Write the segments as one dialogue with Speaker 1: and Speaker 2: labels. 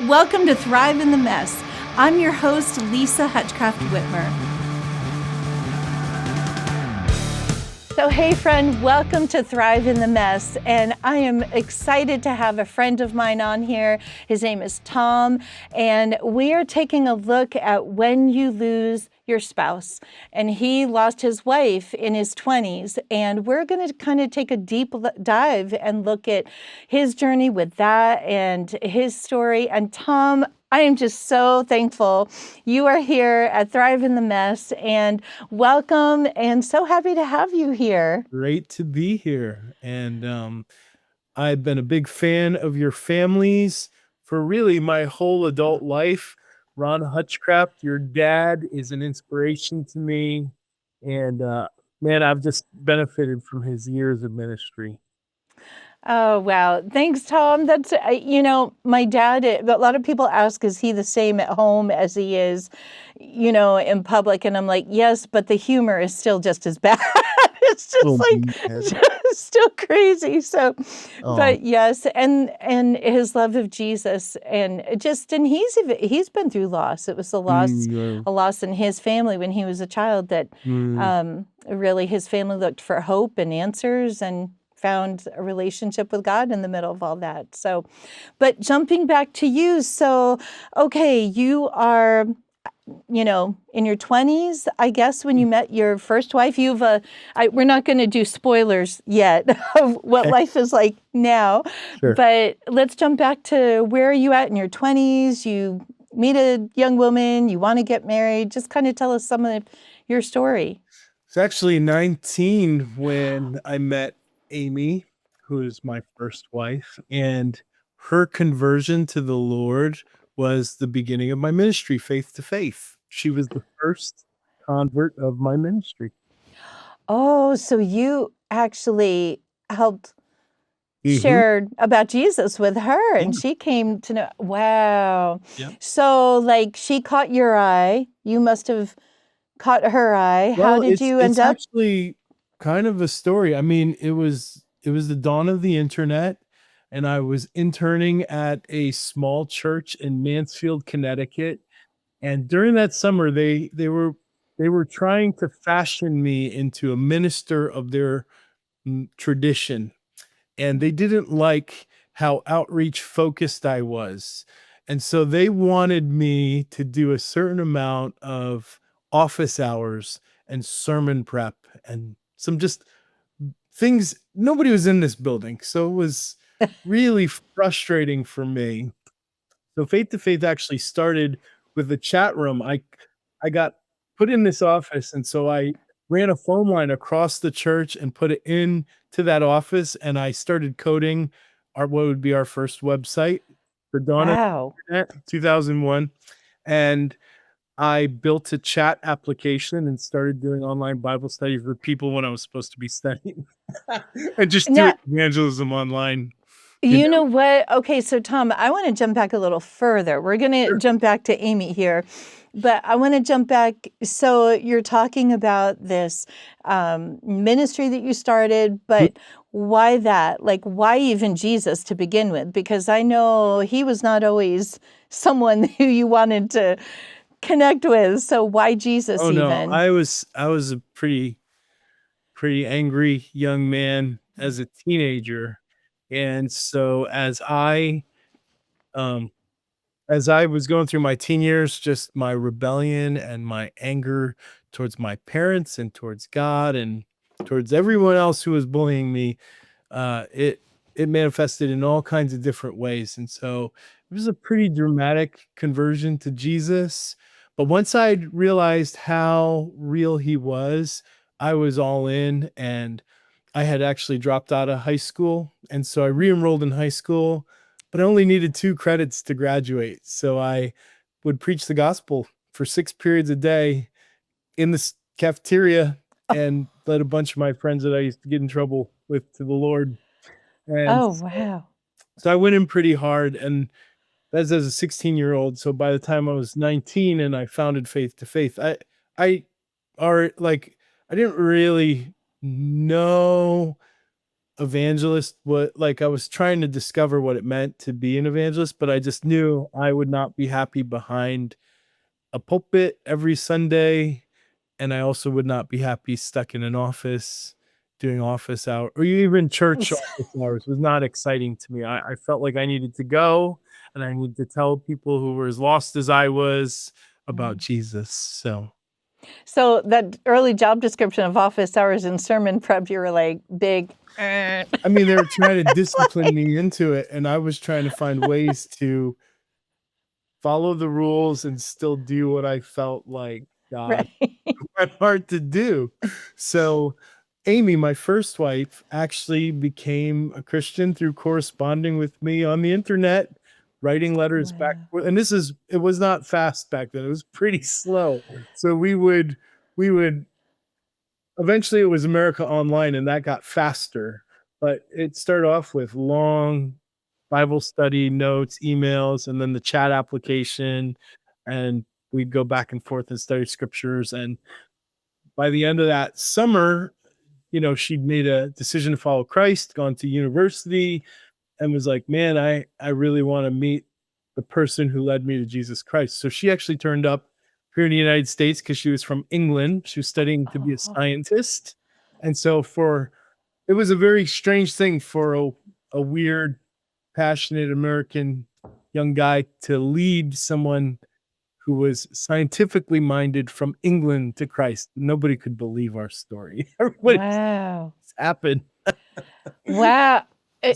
Speaker 1: Welcome to Thrive in the Mess. I'm your host, Lisa Hutchcraft Whitmer. So, hey friend, welcome to Thrive in the Mess. And I am excited to have a friend of mine on here. His name is Tom. And we are taking a look at when you lose your spouse. And he lost his wife in his 20s. And we're going to kind of take a deep dive and look at his journey with that and his story. And Tom, I am just so thankful you are here at Thrive in the Mess, and welcome, and so happy to have you here.
Speaker 2: Great to be here. And I've been a big fan of your families for really my whole adult life. Ron Hutchcraft, your dad, is an inspiration to me. And man, I've just benefited from his years of ministry.
Speaker 1: Oh, wow. Thanks, Tom. That's, my dad, a lot of people ask, is he the same at home as he is, in public? And I'm like, yes, but the humor is still just as bad. It's just
Speaker 2: Oh,
Speaker 1: just still crazy. So,
Speaker 2: oh,
Speaker 1: but yes, and his love of Jesus, and he's been through loss. It was
Speaker 2: yeah.
Speaker 1: a loss in his family when he was a child that really his family looked for hope and answers and found a relationship with God in the middle of all that. So, but jumping back to you, so, okay, you are, in your 20s, I guess, when you met your first wife. We're not going to do spoilers yet of what life is like now,
Speaker 2: Sure.
Speaker 1: but let's jump back to where are you at in your 20s? You meet a young woman, you want to get married. Just kind of tell us some of your story.
Speaker 2: It's actually 19 when I met Amy, who is my first wife, and her conversion to the Lord was the beginning of my ministry, Faith to Faith. She was the first convert of my ministry.
Speaker 1: Oh, so you actually helped
Speaker 2: Mhm.
Speaker 1: share about Jesus with her,
Speaker 2: Yeah.
Speaker 1: and she came to know. Wow.
Speaker 2: Yep.
Speaker 1: So, like, she caught your eye. You must have caught her eye. How
Speaker 2: Well,
Speaker 1: did
Speaker 2: it's
Speaker 1: you end
Speaker 2: it's
Speaker 1: up?
Speaker 2: actually kind of a story. I mean, it was the dawn of the internet, and I was interning at a small church in Mansfield, Connecticut. And during that summer, they were trying to fashion me into a minister of their tradition, and they didn't like how outreach focused I was. And so they wanted me to do a certain amount of office hours and sermon prep and some just things. Nobody was in this building, so it was really frustrating for me. So Faith to Faith actually started with a chat room. I got put in this office, and so I ran a phone line across the church and put it into that office, and I started coding our what would be our first website for dawn of
Speaker 1: Wow.
Speaker 2: the internet, 2001, and I built a chat application and started doing online Bible studies with people when I was supposed to be studying, and just doing
Speaker 1: Now,
Speaker 2: evangelism online, you
Speaker 1: you
Speaker 2: know?
Speaker 1: know what? Okay, so Tom, I want to jump back a little further. We're going to
Speaker 2: Sure.
Speaker 1: jump back to Amy here, but I want to jump back. So you're talking about this ministry that you started, but why that? Like, why even Jesus to begin with? Because I know he was not always someone who you wanted to connect with. So why Jesus
Speaker 2: Oh, no,
Speaker 1: even?
Speaker 2: I was a pretty angry young man as a teenager, and so um, as I was going through my teen years, just my rebellion and my anger towards my parents and towards God and towards everyone else who was bullying me, it manifested in all kinds of different ways, and so it was a pretty dramatic conversion to Jesus. But once I realized how real he was, I was all in, and I had actually dropped out of high school, and so I re-enrolled in high school, but I only needed 2 credits to graduate, so I would preach the gospel for 6 periods a day in the cafeteria and led a bunch of my friends that I used to get in trouble with to the Lord. And
Speaker 1: Oh, wow.
Speaker 2: so I went in pretty hard, and that's as a 16-year-old. So by the time I was 19 and I founded Faith to Faith, I are like I didn't really know evangelist, what like I was trying to discover what it meant to be an evangelist, but I just knew I would not be happy behind a pulpit every Sunday, and I also would not be happy stuck in an office doing office hour or even church office hours was not exciting to me. I felt like I needed to go and I needed to tell people who were as lost as I was about
Speaker 1: Mm.
Speaker 2: Jesus. So
Speaker 1: So that early job description of office hours and sermon prep, you were like big.
Speaker 2: I mean, they were trying to discipline me into it, and I was trying to find ways to follow the rules and still do what I felt like God
Speaker 1: Right.
Speaker 2: had hard to do. So Amy, my first wife, actually became a Christian through corresponding with me on the internet, writing letters back.
Speaker 1: Wow.
Speaker 2: And it was not fast back then. It was pretty slow. So we would eventually it was America Online and that got faster. But it started off with long Bible study notes, emails, and then the chat application. And we'd go back and forth and study scriptures. And by the end of that summer, she'd made a decision to follow Christ, gone to university, and was like, man, I really want to meet the person who led me to Jesus Christ. So she actually turned up here in the United States because she was from England. She was studying to be a
Speaker 1: Oh,
Speaker 2: scientist. And so it was a very strange thing for a weird, passionate American young guy to lead someone who was scientifically minded from England to Christ. Nobody could believe our story. Everybody
Speaker 1: wow.
Speaker 2: happened.
Speaker 1: Wow.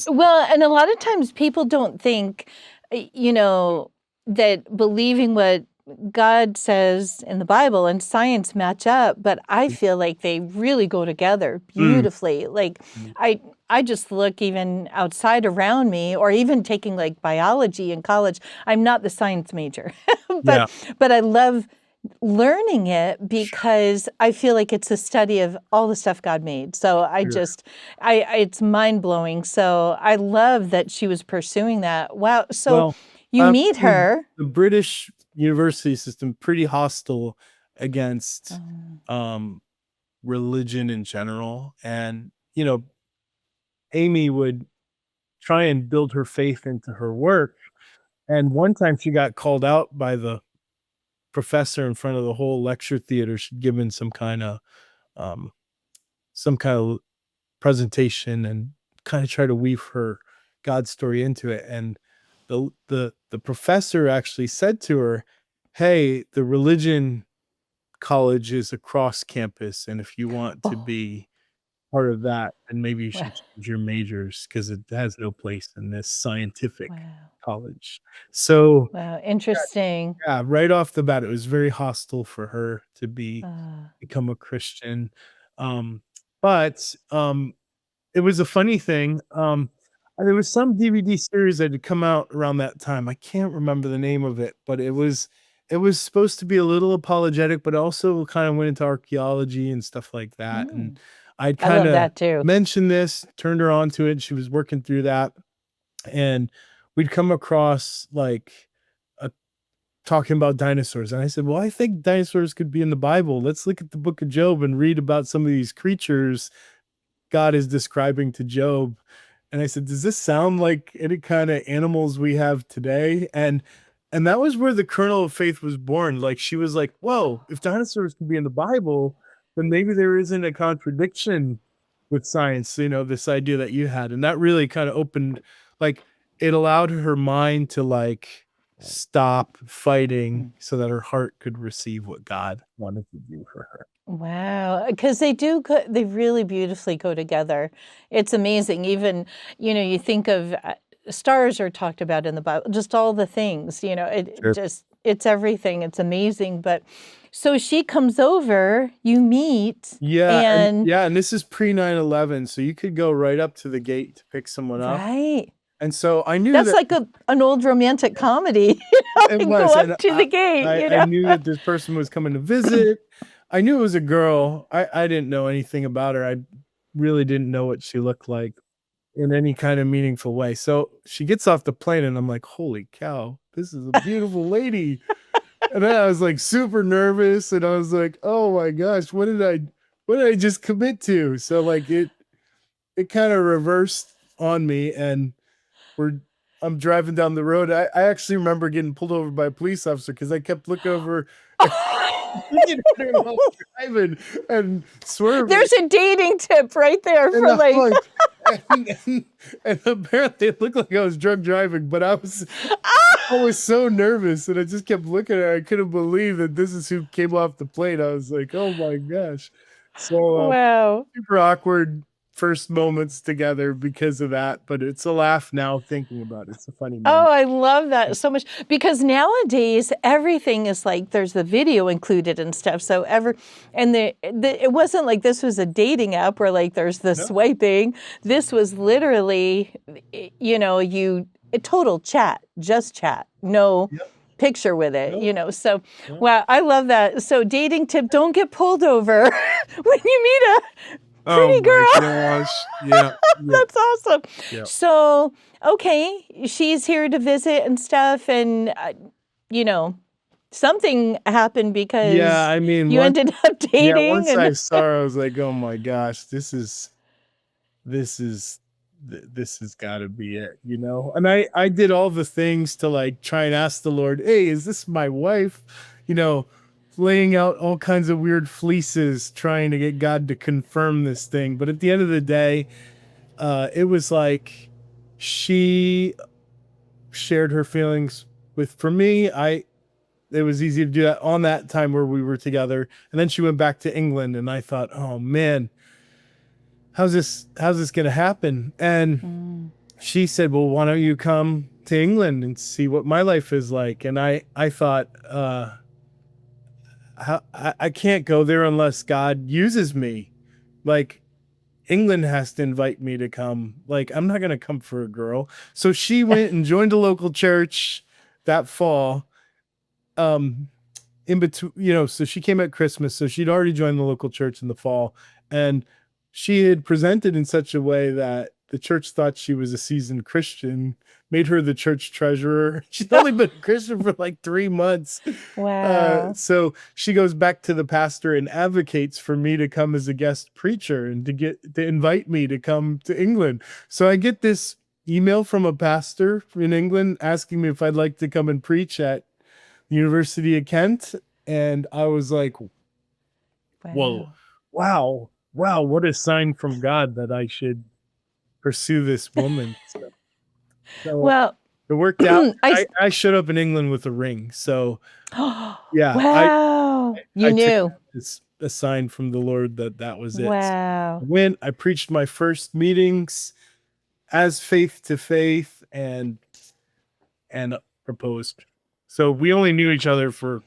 Speaker 1: Well, and a lot of times people don't think, that believing what God says in the Bible and science match up, but I feel like they really go together
Speaker 2: Mm.
Speaker 1: beautifully. Like I just look even outside around me, or even taking like biology in college. I'm not the science major,
Speaker 2: Yeah,
Speaker 1: but I love learning it because I feel like it's a study of all the stuff God made. So
Speaker 2: sure.
Speaker 1: it's mind blowing. So I love that she was pursuing that. Wow. So
Speaker 2: Well,
Speaker 1: you meet
Speaker 2: the
Speaker 1: her.
Speaker 2: the British university system pretty hostile against
Speaker 1: Oh,
Speaker 2: um religion in general. And, Amy would try and build her faith into her work. And one time she got called out by the professor in front of the whole lecture theater. She'd given um some kind of presentation and kind of try to weave her God story into it. And the professor actually said to her, "Hey, the religion college is across campus, and if you want to
Speaker 1: oh,
Speaker 2: be part of that, then maybe you
Speaker 1: wow.
Speaker 2: should change your majors because it has no place in this scientific
Speaker 1: Wow.
Speaker 2: college." So
Speaker 1: Wow. Interesting.
Speaker 2: yeah, right off the bat, it was very hostile for her to
Speaker 1: Uh,
Speaker 2: become a Christian. Um, but it was a funny thing. There was some DVD series that had come out around that time. I can't remember the name of it, but it was supposed to be a little apologetic, but also kind of went into archaeology and stuff like that. And
Speaker 1: mm,
Speaker 2: I'd
Speaker 1: I
Speaker 2: kind
Speaker 1: love
Speaker 2: of
Speaker 1: that too.
Speaker 2: mentioned this, turned her on to it. She was working through that, and we'd come across like a talking about dinosaurs. And I said, well, I think dinosaurs could be in the Bible. Let's look at the book of Job and read about some of these creatures God is describing to Job. And I said, does this sound like any kind of animals we have today? And that was where the kernel of faith was born. Like she was like, whoa, if dinosaurs could be in the Bible, then maybe there isn't a contradiction with science, this idea that you had. And that really kind of opened, like, it allowed her mind to like stop fighting so that her heart could receive what God wanted to do for her.
Speaker 1: Wow, because they really beautifully go together. It's amazing. Even, you think of stars are talked about in the Bible, just all the things,
Speaker 2: Sure.
Speaker 1: it's everything. It's amazing. But so she comes over, you meet, and
Speaker 2: And this is pre 9/11, so you could go right up to the gate to pick someone up.
Speaker 1: right.
Speaker 2: And so I knew
Speaker 1: That's
Speaker 2: that
Speaker 1: like an old romantic comedy,
Speaker 2: it
Speaker 1: and go
Speaker 2: was,
Speaker 1: up
Speaker 2: and
Speaker 1: to the
Speaker 2: I
Speaker 1: gate,
Speaker 2: I I knew that this person was coming to visit. I knew it was a girl. I didn't know anything about her. I really didn't know what she looked like in any kind of meaningful way. So she gets off the plane and I'm like, "Holy cow, this is a beautiful lady." And then I was like super nervous and I was like, "Oh my gosh, what did I just commit to?" So like it kind of reversed on me, and we're I'm driving down the road. I actually remember getting pulled over by a police officer because I kept looking over looking at her while driving and swerving.
Speaker 1: There's a dating tip right there
Speaker 2: And
Speaker 1: for
Speaker 2: I'm
Speaker 1: like,
Speaker 2: like, and apparently it looked like I was drunk driving, but I was so nervous, and I just kept looking at her. I couldn't believe that this is who came off the plane. I was like, oh my gosh. So
Speaker 1: wow.
Speaker 2: super awkward first moments together because of that, but it's a laugh now thinking about it. It's a funny
Speaker 1: Oh,
Speaker 2: moment.
Speaker 1: I love that so much because nowadays everything is like there's the video included and stuff. So and it wasn't like this was a dating app where like there's the
Speaker 2: No.
Speaker 1: swiping. This was literally, a total chat, just chat, no
Speaker 2: Yep.
Speaker 1: picture with it,
Speaker 2: No.
Speaker 1: So,
Speaker 2: No.
Speaker 1: wow, I love that. So, dating tip: don't get pulled over when you meet a
Speaker 2: Oh
Speaker 1: pretty
Speaker 2: my
Speaker 1: girl.
Speaker 2: gosh. Yeah. Yeah.
Speaker 1: That's awesome.
Speaker 2: Yeah.
Speaker 1: So, okay, she's here to visit and stuff, and something happened
Speaker 2: Yeah.
Speaker 1: because
Speaker 2: I mean,
Speaker 1: you ended up dating,
Speaker 2: once I
Speaker 1: and
Speaker 2: saw her, I was like, oh my gosh, this is this has got to be it, and I did all the things to like try and ask the Lord, hey, is this my wife, you know laying out all kinds of weird fleeces trying to get God to confirm this thing. But at the end of the day, it was like she shared her feelings with for me. I It was easy to do that on that time where we were together, and then she went back to England, and I thought, oh man, how's this gonna happen? And
Speaker 1: Mm,
Speaker 2: she said, well, why don't you come to England and see what my life is like? And I thought, I can't go there unless God uses me. Like, England has to invite me to come. Like, I'm not gonna come for a girl. So she went and joined a local church that fall. Um, in between, so she came at Christmas, so she'd already joined the local church in the fall, and she had presented in such a way that the church thought she was a seasoned Christian, made her the church treasurer. She's only been a Christian for like 3 months.
Speaker 1: wow.
Speaker 2: So she goes back to the pastor and advocates for me to come as a guest preacher and to invite me to come to England. So I get this email from a pastor in England asking me if I'd like to come and preach at University of Kent. And I was like, whoa,
Speaker 1: Wow.
Speaker 2: wow, what a sign from God that I should pursue this woman. So
Speaker 1: Well,
Speaker 2: it worked out.
Speaker 1: I.
Speaker 2: I showed up in England with a ring. So yeah,
Speaker 1: Wow. You
Speaker 2: I took
Speaker 1: knew.
Speaker 2: that as a sign from the Lord that that was it. So I
Speaker 1: Wow.
Speaker 2: went, I preached my first meetings as faith to faith, and proposed. So we only knew each other for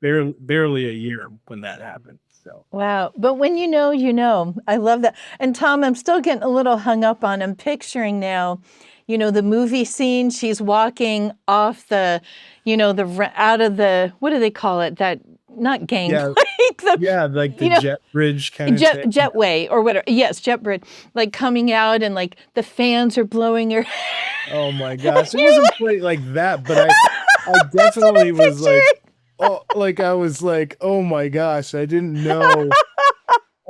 Speaker 2: barely a year when that happened. So
Speaker 1: Wow. But when you know, you know. I love that. And Tom, I'm still getting a little hung up on, I'm picturing now, the movie scene. She's walking off out of the, what do they call it? That, not
Speaker 2: yeah,
Speaker 1: gangplank, the,
Speaker 2: like the
Speaker 1: you know,
Speaker 2: jet bridge kind of thing.
Speaker 1: jetway or whatever. Yes, jet bridge, like coming out and like the fans are blowing her.
Speaker 2: Oh my gosh, it
Speaker 1: You're
Speaker 2: wasn't
Speaker 1: like,
Speaker 2: quite like that, but I
Speaker 1: that's what
Speaker 2: definitely
Speaker 1: I'm
Speaker 2: was like,
Speaker 1: picturing.
Speaker 2: oh, like I was like, oh my gosh, I didn't know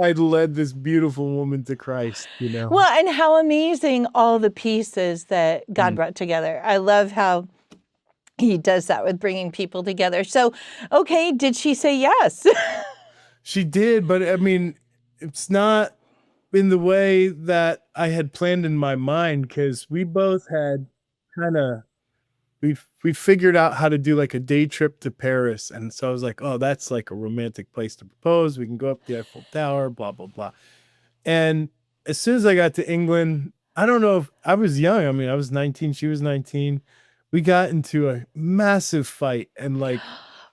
Speaker 2: I'd led this beautiful woman to Christ.
Speaker 1: Well, and how amazing all the pieces that God
Speaker 2: Mm.
Speaker 1: brought together. I love how he does that with bringing people together. So, okay, did she say yes?
Speaker 2: She did, but I mean, it's not in the way that I had planned in my mind, because we both had kind of we figured out how to do like a day trip to Paris, and so I was like, oh, that's like a romantic place to propose. We can go up the Eiffel Tower, blah blah blah. And as soon as I got to England, I don't know if I was young. I mean, I was 19, she was 19. We got into a massive fight, and like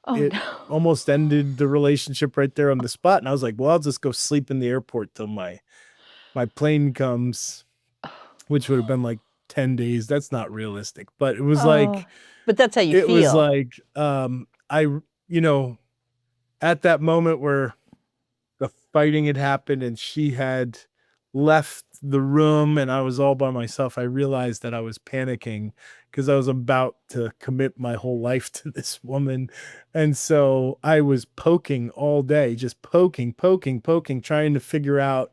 Speaker 1: Oh
Speaker 2: it
Speaker 1: no.
Speaker 2: almost ended the relationship right there on the spot. And I was like, well, I'll just go sleep in the airport till my plane comes, which would have been like 10 days. That's not realistic, but
Speaker 1: Oh, but that's how you
Speaker 2: it was
Speaker 1: feel.
Speaker 2: like, I, at that moment where the fighting had happened and she had left the room and I was all by myself, I realized that I was panicking because I was about to commit my whole life to this woman. And so I was poking all day, just poking, trying to figure out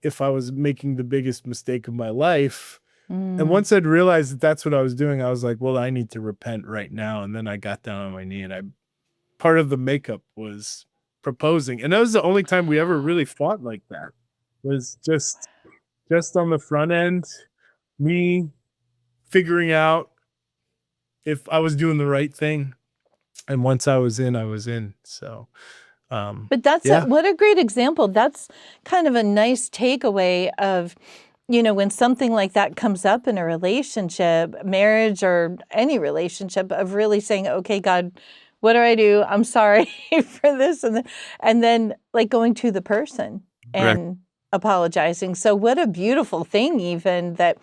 Speaker 2: if I was making the biggest mistake of my life. And
Speaker 1: Mm.
Speaker 2: once I'd realized that that's what I was doing, I was like, well, I need to repent right now. And then I got down on my knee, and part of the makeup was proposing. And that was the only time we ever really fought like that, was just on the front end, me figuring out if I was doing the right thing. And once I was in, I was in. So,
Speaker 1: But that's
Speaker 2: yeah,
Speaker 1: what a great example. That's kind of a nice takeaway of, when something like that comes up in a relationship, marriage or any relationship, of really saying, okay, God, what do I do? I'm sorry for this. And then like going to the person
Speaker 2: right.
Speaker 1: and apologizing. So what a beautiful thing, even that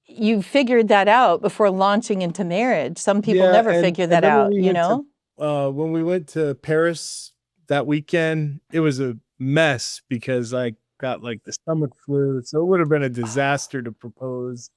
Speaker 1: you figured that out before launching into marriage. Some people
Speaker 2: Yeah,
Speaker 1: never figure
Speaker 2: and
Speaker 1: that
Speaker 2: then
Speaker 1: out, you know?
Speaker 2: when we went to Paris that weekend, it was a mess because I got like the stomach flu. So it would have been a disaster to propose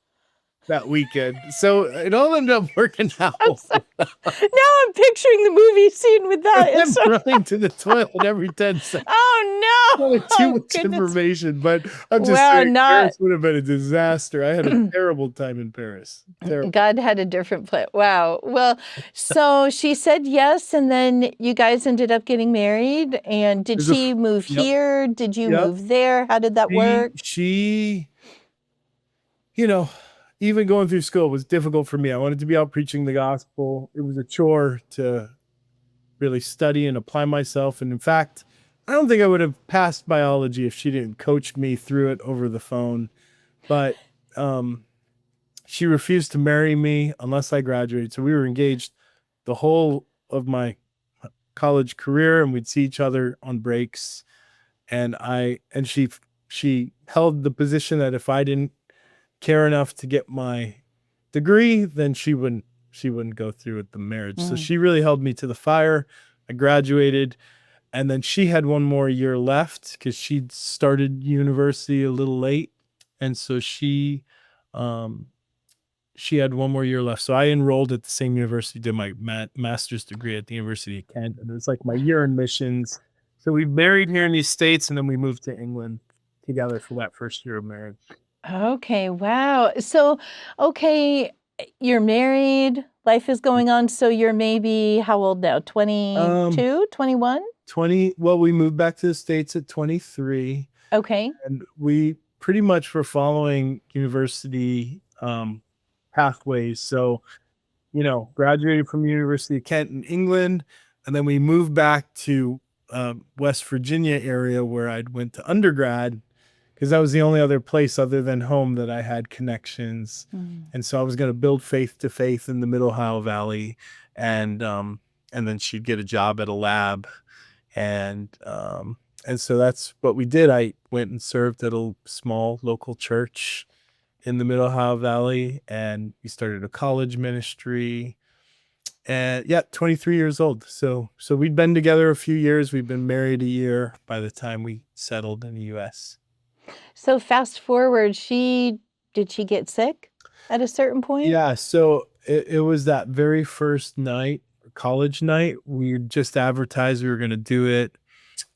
Speaker 2: that weekend. So it all ended up working out.
Speaker 1: I'm sorry. Now I'm picturing the movie scene with that.
Speaker 2: And
Speaker 1: It's
Speaker 2: I'm
Speaker 1: so,
Speaker 2: running to the toilet every 10 seconds.
Speaker 1: oh no!
Speaker 2: Too
Speaker 1: Oh
Speaker 2: much
Speaker 1: goodness!
Speaker 2: information, but I'm just
Speaker 1: Wow,
Speaker 2: saying
Speaker 1: not
Speaker 2: Paris would have been a disaster. I had a terrible time in Paris. Terrible.
Speaker 1: God had a different plan. Wow. Well, so she said yes, and then you guys ended up getting married. And did
Speaker 2: There's a
Speaker 1: she move
Speaker 2: yep,
Speaker 1: here? Did you
Speaker 2: yep.
Speaker 1: move there? How did that
Speaker 2: She
Speaker 1: work?
Speaker 2: she you know, even going through school was difficult for me. I wanted to be out preaching the gospel. It was a chore to really study and apply myself. And in fact, I don't think I would have passed biology if she didn't coach me through it over the phone. But um, she refused to marry me unless I graduated. So we were engaged the whole of my college career, and we'd see each other on breaks. And she held the position that if I didn't care enough to get my degree, then she wouldn't go through with the marriage. So
Speaker 1: Mm.
Speaker 2: she really held me to the fire. I graduated, and then she had one more year left because she'd started university a little late, and so she had one more year left. So I enrolled at the same university, did my master's degree at the University of Kent, and it was like my year in missions. So we married here in these States, and then we moved to England together for that first year of marriage.
Speaker 1: Okay. Wow. So, okay, you're married. Life is going on. So you're maybe how old now?
Speaker 2: Um,
Speaker 1: 22, 21?
Speaker 2: 20, well, we moved back to the States at 23,
Speaker 1: Okay.
Speaker 2: and we pretty much were following university pathways. So, graduated from University of Kent in England, and then we moved back to West Virginia area where I'd went to undergrad because that was the only other place other than home that I had connections.
Speaker 1: Mm.
Speaker 2: And so I was going to build faith to faith in the Middle Ohio Valley, and then she'd get a job at a lab, and so that's what we did. I went and served at a small local church in the Middle Ohio Valley, and we started a college ministry. And yeah, 23 years old. So we'd been together a few years. We'd been married a year by the time we settled in the US.
Speaker 1: So fast forward, did she get sick at a certain point?
Speaker 2: Yeah, so it was that very first night, college night. We just advertised we were going to do it.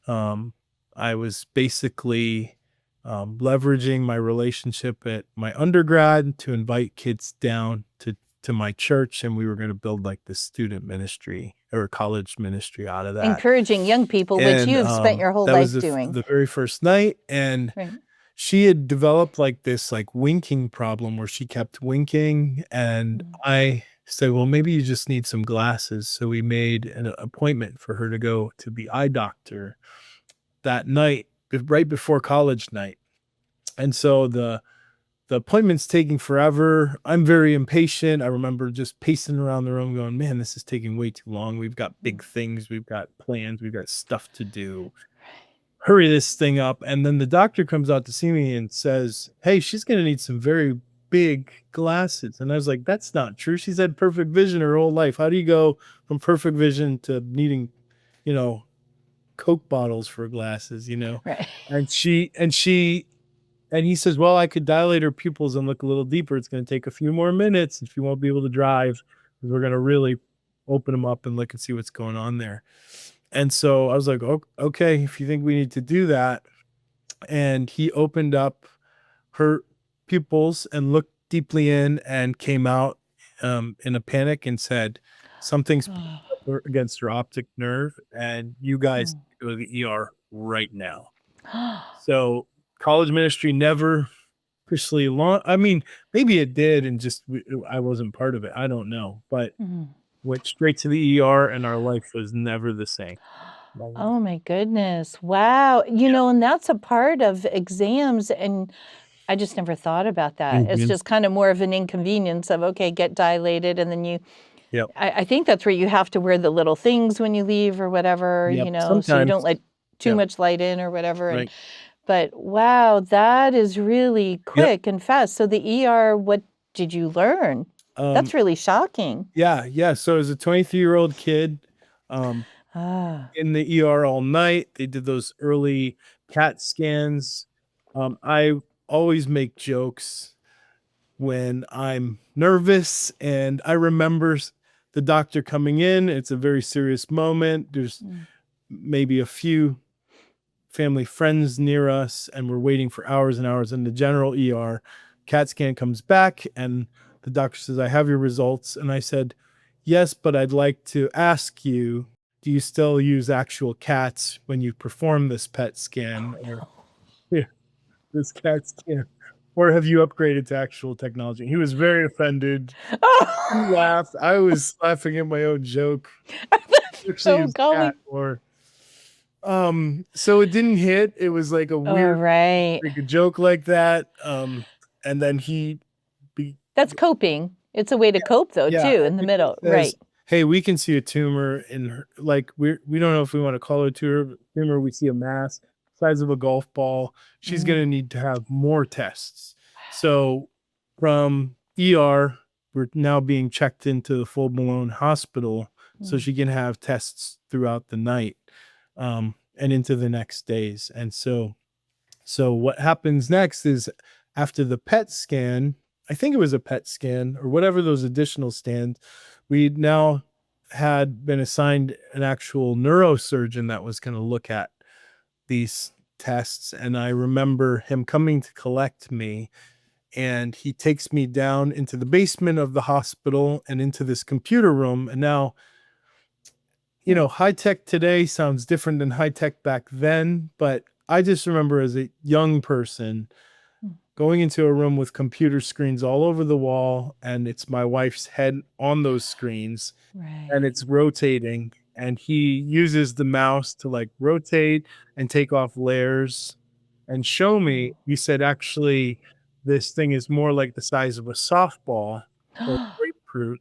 Speaker 2: Um, I was basically leveraging my relationship at my undergrad to invite kids down to my church, and we were going to build like this student ministry or college ministry out of that.
Speaker 1: Encouraging young people, which
Speaker 2: And
Speaker 1: you've spent your whole
Speaker 2: that was
Speaker 1: life doing.
Speaker 2: the very first night, and
Speaker 1: Right.
Speaker 2: she had developed like this like winking problem where she kept winking, and
Speaker 1: Mm.
Speaker 2: I said, well, maybe you just need some glasses. So we made an appointment for her to go to the eye doctor that night, right before college night. And so the appointment's taking forever. I'm very impatient. I remember just pacing around the room going, man, this is taking way too long. We've got big things, we've got plans, we've got stuff to do. Hurry this thing up. And then the doctor comes out to see me and says, hey, she's going to need some very big glasses. And I was like, that's not true. She's had perfect vision her whole life. How do you go from perfect vision to needing, you know, Coke bottles for glasses,
Speaker 1: Right.
Speaker 2: And he says, well, I could dilate her pupils and look a little deeper. It's going to take a few more minutes and she won't be able to drive. We're going to really open them up and look and see what's going on there. And so I was like, oh, okay, if you think we need to do that. and he opened up her pupils and looked deeply in and came out in a panic and said, "Something's
Speaker 1: Oh,
Speaker 2: against your optic nerve, and you guys
Speaker 1: mm.
Speaker 2: go to the ER right now." So college ministry never officially long. I mean, maybe it did, and just I wasn't part of it. I don't know, but
Speaker 1: Mm.
Speaker 2: went straight to the ER, and our life was never the same.
Speaker 1: Oh my goodness. Wow. And that's a part of exams, and I just never thought about that. It's
Speaker 2: Mhm.
Speaker 1: just kind of more of an inconvenience of, okay, get dilated, and then
Speaker 2: Yep.
Speaker 1: I think that's where you have to wear the little things when you leave or whatever,
Speaker 2: Yep.
Speaker 1: so you don't
Speaker 2: Sometimes.
Speaker 1: let too
Speaker 2: Yep.
Speaker 1: much light in or whatever.
Speaker 2: Right.
Speaker 1: But wow, that is really
Speaker 2: Yep.
Speaker 1: quick and fast. So the ER, what did you learn?
Speaker 2: Um,
Speaker 1: That's really shocking.
Speaker 2: yeah, yeah. So as a 23-year-old kid, um,
Speaker 1: Ah.
Speaker 2: in the ER all night, they did those early CAT scans. I always make jokes when I'm nervous, and I remember the doctor coming in. It's a very serious moment. There's
Speaker 1: Mm,
Speaker 2: maybe a few family friends near us, and we're waiting for hours and hours in the general ER. CAT scan comes back, and the doctor says, "I have your results." And I said, "Yes, but I'd like to ask you, do you still use actual cats when you perform this PET scan or yeah, this CAT scan? Or have you upgraded to actual technology?" He was very offended. He
Speaker 1: oh,
Speaker 2: laughed. I was laughing at my own joke.
Speaker 1: that's
Speaker 2: Actually, it
Speaker 1: so
Speaker 2: was cat
Speaker 1: going.
Speaker 2: or so it didn't hit. It was like a
Speaker 1: Oh,
Speaker 2: weird,
Speaker 1: right.
Speaker 2: like a joke like that. And then he be
Speaker 1: That's coping. It's a way to cope, though,
Speaker 2: yeah,
Speaker 1: too,
Speaker 2: and
Speaker 1: in the
Speaker 2: then he
Speaker 1: middle.
Speaker 2: says,
Speaker 1: Right.
Speaker 2: "Hey, we can see a tumor in her, like we don't know if we want to call it a tumor. We see a mass size of a golf ball. She's
Speaker 1: Mm,
Speaker 2: gonna need to have more tests." So from ER, we're now being checked into the full blown hospital so
Speaker 1: mm,
Speaker 2: she can have tests throughout the night, and into the next days. And so what happens next is after the PET scan, I think it was a PET scan or whatever those additional scans, we now had been assigned an actual neurosurgeon that was going to look at these tests. And I remember him coming to collect me, and he takes me down into the basement of the hospital and into this computer room. And now,
Speaker 1: mm,
Speaker 2: high tech today sounds different than high tech back then, but I just remember as a young person
Speaker 1: mm.
Speaker 2: going into a room with computer screens all over the wall, and it's my wife's head on those screens, and
Speaker 1: Right.
Speaker 2: it's rotating, and he uses the mouse to like rotate and take off layers and show me.
Speaker 1: Oh.
Speaker 2: He said, "Actually, this thing is more like the size of a softball or grapefruit."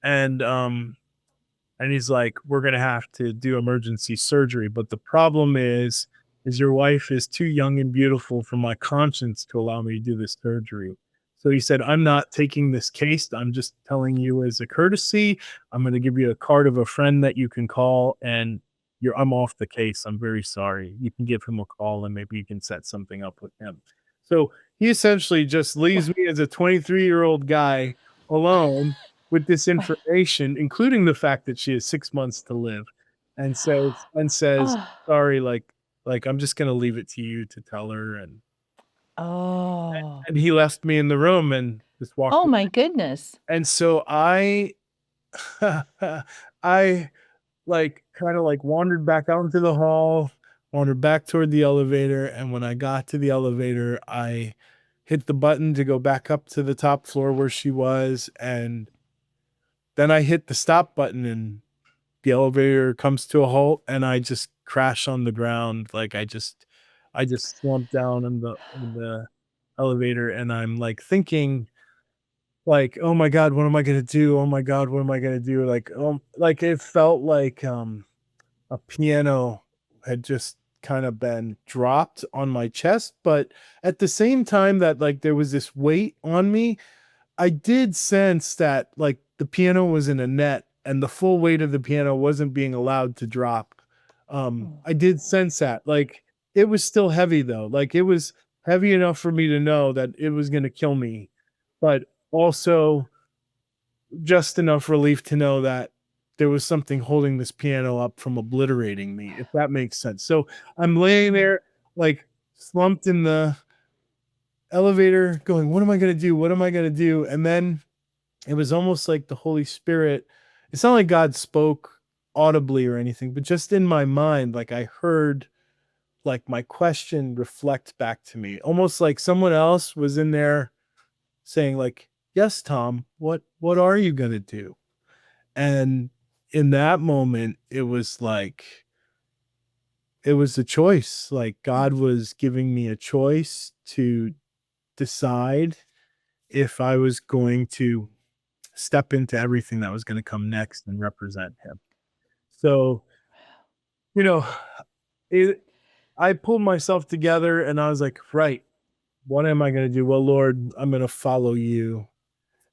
Speaker 2: And he's like, "We're gonna have to do emergency surgery, but the problem is your wife is too young and beautiful for my conscience to allow me to do this surgery." So he said, "I'm not taking this case. I'm just telling you as a courtesy. I'm going to give you a card of a friend that you can call, and I'm off the case. I'm very sorry. You can give him a call, and maybe you can set something up with him." So he essentially just leaves me as a 23-year-old guy alone with this information, including the fact that she has 6 months to live, and says,
Speaker 1: Oh.
Speaker 2: "Sorry, like I'm just gonna leave it to you to tell her,"
Speaker 1: Oh.
Speaker 2: and he left me in the room and just walked
Speaker 1: Oh
Speaker 2: away.
Speaker 1: my goodness.
Speaker 2: And so I I, like, kinda, like, wandered back out into the hall, wandered back toward the elevator, and when I got to the elevator, I hit the button to go back up to the top floor where she was, and then I hit the stop button, and the elevator comes to a halt, and I just crash on the ground. Like, I just slumped down in the elevator, and I'm, like, thinking, like, "Oh my god, what am I gonna do? Oh my god, what am I gonna do?" Like, it felt like, a piano had just kinda been dropped on my chest, but at the same time that, like, there was this weight on me, I did sense that, like, the piano was in a net and the full weight of the piano wasn't being allowed to drop.
Speaker 1: Oh.
Speaker 2: I did sense that. Like, it was still heavy though. Like, it was heavy enough for me to know that it was gonna kill me, but also just enough relief to know that there was something holding this piano up from obliterating me, if that makes sense. So I'm laying
Speaker 1: Mm,
Speaker 2: there, like, slumped in the elevator going, what am I going to do? What am I going to do? And then it was almost like the Holy Spirit. It's not like God spoke audibly or anything, but just in my mind, like I heard like my question reflect back to me, almost like someone else was in there saying like, yes, Tom, what are you going to do? And in that moment, it was like, it was a choice. Like God was giving me a choice to decide if I was going to step into everything that was going to come next and represent him. So, you know, it, I pulled myself together and I was like, right, what am I going to do? Well, Lord, I'm going to follow you.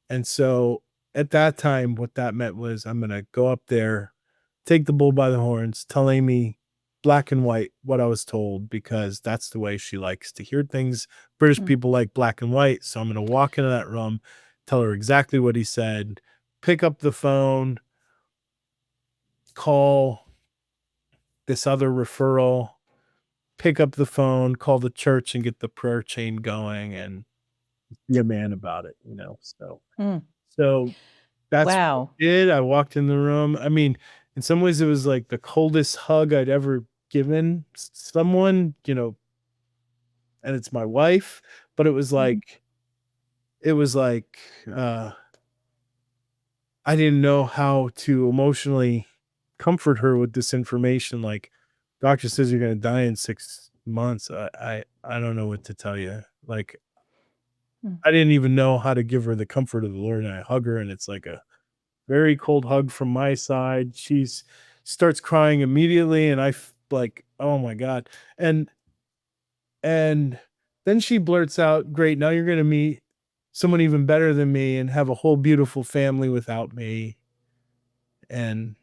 Speaker 2: And so at that time, what that meant was I'm going to go up there, take the bull by the horns, tell Amy black and white what I was told, because that's the way she likes to hear things. British
Speaker 1: Mm.
Speaker 2: people like black and white. So I'm going to walk into that room, tell her exactly what he said, pick up the phone, call this other referral, pick up the phone, call the church and get the prayer chain going and be a man about it, you know?
Speaker 1: Mm.
Speaker 2: So that's what
Speaker 1: Wow.
Speaker 2: I did. I walked in the room. I mean, in some ways it was like the coldest hug I'd ever given someone, you know, and it's my wife, but
Speaker 1: Mhm.
Speaker 2: it was like I didn't know how to emotionally comfort her with this information. Like, doctor says you're gonna die in 6 months. I don't know what to tell you. Like,
Speaker 1: Mm.
Speaker 2: I didn't even know how to give her the comfort of the Lord. And I hug her, and it's like a very cold hug from my side. She's starts crying immediately, and like, oh my God. And and then she blurts out, great, now you're gonna meet someone even better than me and have a whole beautiful family without me. And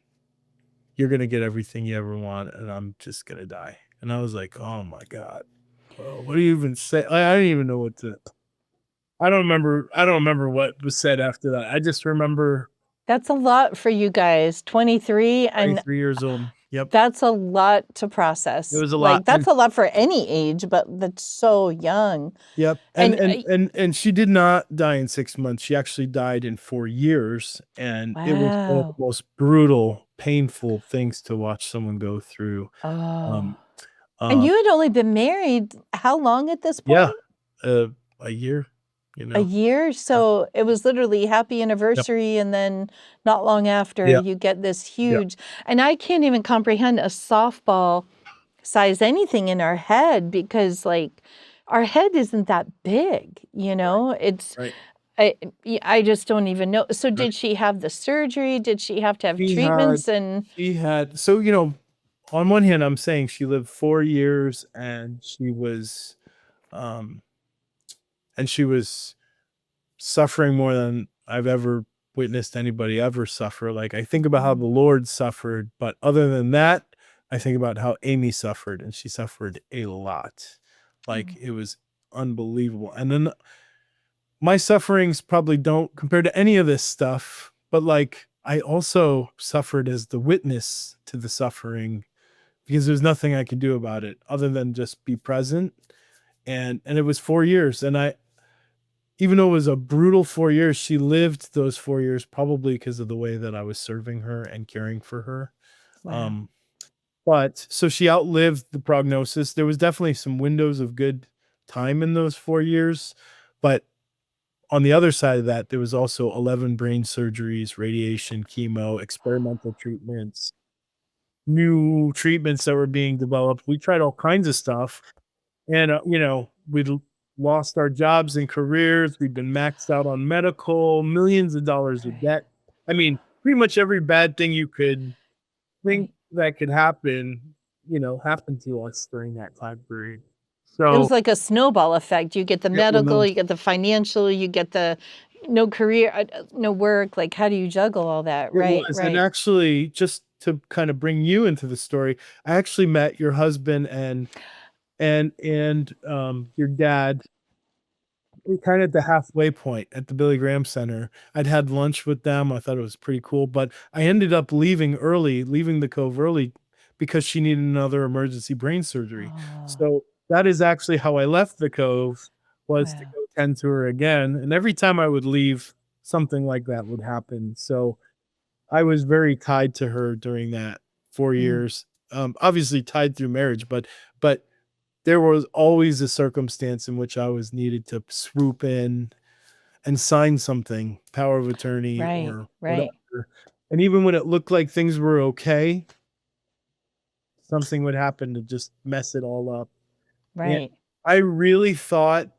Speaker 2: you're gonna get everything you ever want, and I'm just gonna die. And I was like, oh my God. Well, what do you even say? I didn't even know what to I don't remember what was said after that. I just remember
Speaker 1: That's a lot for you guys. 23, and
Speaker 2: 23 years old. Yep.
Speaker 1: that's a lot to
Speaker 2: It
Speaker 1: process.
Speaker 2: was a lot.
Speaker 1: Like, that's
Speaker 2: And
Speaker 1: a lot for any age, but that's so young.
Speaker 2: yep.
Speaker 1: And
Speaker 2: And she did not die in 6 months. She actually died in 4 years. And it was one of
Speaker 1: wow.
Speaker 2: the most brutal, painful things to watch someone go through.
Speaker 1: Oh.
Speaker 2: Um,
Speaker 1: And
Speaker 2: um,
Speaker 1: you had only been married how long at this
Speaker 2: yeah,
Speaker 1: point?
Speaker 2: a year, you
Speaker 1: A
Speaker 2: know.
Speaker 1: year?
Speaker 2: Yeah.
Speaker 1: So it was literally happy
Speaker 2: Yep.
Speaker 1: anniversary, and then not long after,
Speaker 2: Yeah.
Speaker 1: you get this
Speaker 2: Yeah.
Speaker 1: huge, and I can't even comprehend a softball size anything in our head, because, like, our head isn't that big, you
Speaker 2: Right.
Speaker 1: know? It's
Speaker 2: Right.
Speaker 1: I just don't even know. So
Speaker 2: Right.
Speaker 1: did she have the surgery? Did she have to have
Speaker 2: She had
Speaker 1: treatments? And
Speaker 2: she had so, you know, on one hand, I'm saying she lived 4 years um, and she was suffering more than I've ever witnessed anybody ever suffer. Like, I think about how
Speaker 1: mm,
Speaker 2: the Lord suffered, but other than that, I think about how Amy suffered, and she suffered a lot. Like,
Speaker 1: mm,
Speaker 2: it was unbelievable. And then my sufferings probably don't compare to any of this stuff, but like I also suffered as the witness to the suffering because there's nothing I could do about it other than just be present. And it was 4 years. And I even though it was a brutal 4 years, she lived those 4 years probably because of the way that I was serving her and caring for her.
Speaker 1: wow.
Speaker 2: Um, but so she outlived the prognosis. There was definitely some windows of good time in those 4 years, but on the other side of that, there was also 11 brain surgeries, radiation, chemo, experimental treatments, new treatments that were being developed. We tried all kinds of stuff. And, you know, we'd lost our jobs and careers. We've been maxed out on medical, millions of dollars of
Speaker 1: Right,
Speaker 2: debt. I mean, pretty much every bad thing you could think
Speaker 1: right.
Speaker 2: that could happen, you know, happened to us during that time period.
Speaker 1: It was
Speaker 2: So
Speaker 1: like a snowball effect. You get the
Speaker 2: it
Speaker 1: medical,
Speaker 2: was.
Speaker 1: you get the financial, you get the no career, no work. Like, how do you juggle all that?
Speaker 2: It
Speaker 1: Right,
Speaker 2: was, and
Speaker 1: right.
Speaker 2: actually, just to kind of bring you into the story, I actually met your husband and your dad kind of at the halfway point at the Billy Graham Center. I'd had lunch with them. I thought it was pretty cool, but I ended up leaving the Cove early because she needed another emergency brain surgery.
Speaker 1: Oh,
Speaker 2: So that is actually how I left the Cove, was to
Speaker 1: Wow.
Speaker 2: go tend to her again. And every time I would leave, something like that would happen. So I was very tied to her during that 4 years. Obviously tied through marriage, but there was always a circumstance in which I was needed to swoop in and sign something, power of attorney
Speaker 1: Right,
Speaker 2: or
Speaker 1: right,
Speaker 2: whatever. And even when it looked like things were okay, something would happen to just mess it all up. And
Speaker 1: right.
Speaker 2: I really thought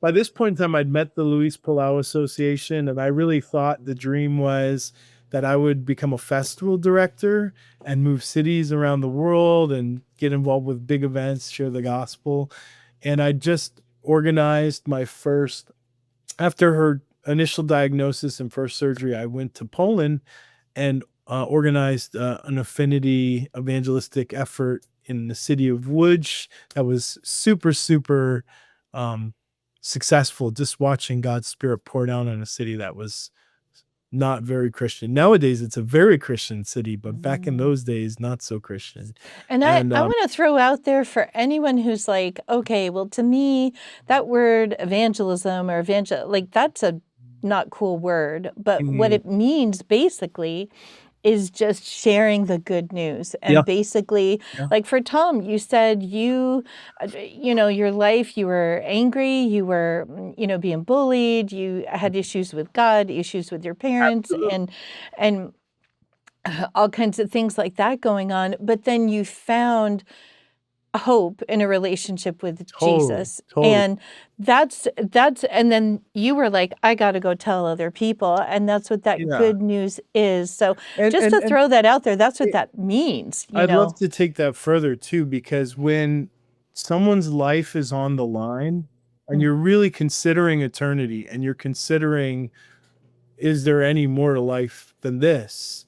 Speaker 2: by this point in time, I'd met the Luis Palau Association, and I really thought the dream was that I would become a festival director and move cities around the world and get involved with big events, share the gospel. And I just organized my first, after her initial diagnosis and first surgery, I went to Poland and organized an affinity evangelistic effort in the city of Łódź that was super, super um, successful. Just watching God's Spirit pour down on a city that was not very Christian. Nowadays, it's a very Christian city, but back in
Speaker 1: Mm.
Speaker 2: those days, not so Christian.
Speaker 1: And
Speaker 2: And
Speaker 1: I want to throw out there for anyone who's like, okay, well, to me, that word evangelism or like that's a not cool word, but what
Speaker 2: mm,
Speaker 1: it means basically is just sharing the good news.
Speaker 2: yeah,
Speaker 1: And basically,
Speaker 2: yeah,
Speaker 1: like for Tom, you said your life, you were angry, you were, being bullied, you had issues with God, issues with your parents,
Speaker 2: absolutely,
Speaker 1: and all kinds of things like that going on. But then you found hope in a relationship with
Speaker 2: totally,
Speaker 1: Jesus.
Speaker 2: totally,
Speaker 1: And and then you were like, I got to go tell other people. And that's what that
Speaker 2: yeah.
Speaker 1: good news is. So
Speaker 2: And
Speaker 1: just
Speaker 2: and
Speaker 1: to
Speaker 2: and
Speaker 1: throw that out there, that's what
Speaker 2: it,
Speaker 1: that means,
Speaker 2: I'd love to take that further too, because when someone's life is on the line and
Speaker 1: Mm,
Speaker 2: you're really considering eternity and you're considering, is there any more to life than this?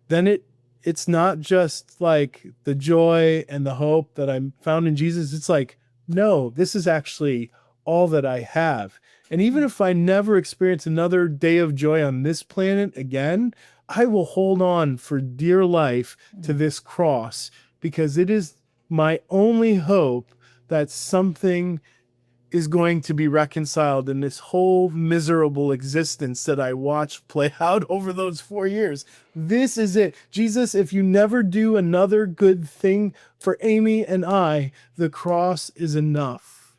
Speaker 2: Then it's not just like the joy and the hope that I'm found in Jesus. It's like, no, this is actually all that I have. And even
Speaker 1: mm,
Speaker 2: if I never experience another day of joy on this planet again, I will hold on for dear life to
Speaker 1: mm.
Speaker 2: this cross because it is my only hope that something is going to be reconciled in this whole miserable existence that I watched play out over those 4 years. This is it. Jesus, if you never do another good thing for Amy and I, the cross is enough.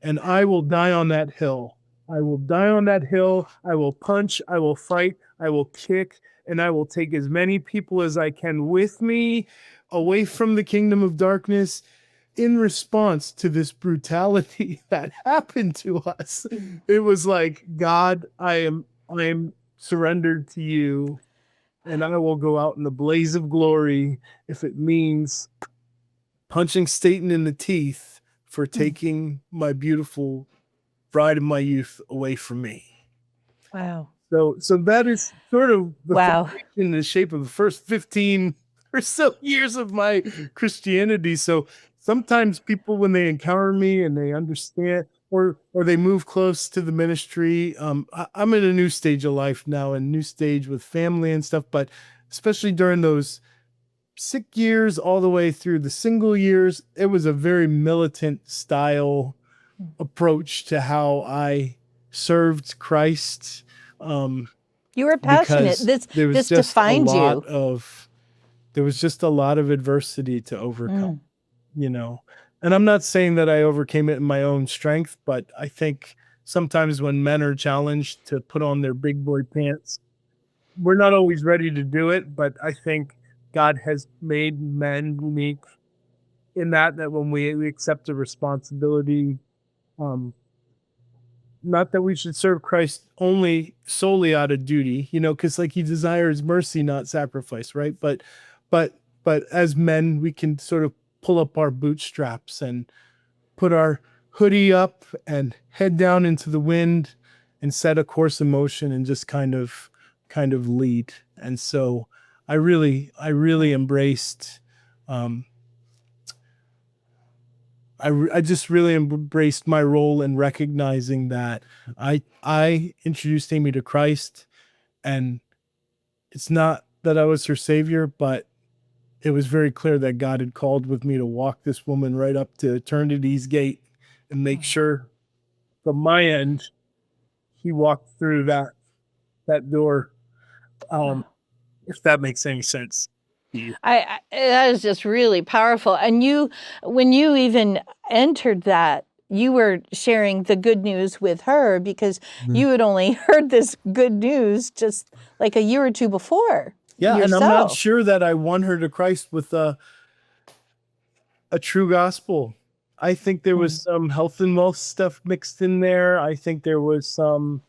Speaker 2: And I will die on that hill. I will die on that hill. I will punch. I will fight. I will kick. And I will take as many people as I can with me away from the kingdom of darkness in response to this brutality that happened to us. It was like, God, I am surrendered to you, and I will go out in the blaze of glory if it means punching Satan in the teeth for
Speaker 1: Mm.
Speaker 2: taking my beautiful bride of my youth away from me.
Speaker 1: Wow.
Speaker 2: So that is sort of the
Speaker 1: Wow.
Speaker 2: foundation, the shape of the first 15 or so years of my Christianity. So sometimes people, when they encounter me and they understand, or they move close to the ministry, I'm in a new stage of life now, a new stage with family and stuff. But especially during those sick years, all the way through the single years, it was a very militant style
Speaker 1: Mm.
Speaker 2: approach to how I served Christ, um,
Speaker 1: You were passionate.
Speaker 2: because
Speaker 1: This this defined you.
Speaker 2: there was just a lot of adversity to overcome,
Speaker 1: Mm.
Speaker 2: you know. And I'm not saying that I overcame it in my own strength, but I think sometimes when men are challenged to put on their big boy pants, we're not always ready to do it. But I think God has made men unique in that when we accept the responsibility, um, not that we should serve Christ only solely out of duty, because like he desires mercy, not sacrifice, right? But but as men, we can sort of pull up our bootstraps and put our hoodie up and head down into the wind and set a course in motion and just kind of lead. And so I really embraced um, I just really embraced my role in recognizing that I introduced Amy to Christ, and it's not that I was her savior, but it was very clear that God had called with me to walk this woman right up to eternity's gate and make sure from my end he walked through that door. Um, if that makes any sense to you.
Speaker 1: That is just really powerful. And when you even entered that, you were sharing the good news with her because you had only heard this good news just like a year or two before
Speaker 2: Yeah, and I'm not
Speaker 1: yourself.
Speaker 2: sure that I won her to Christ with a true gospel. I think there was some health and wealth stuff mixed in there. I think there was some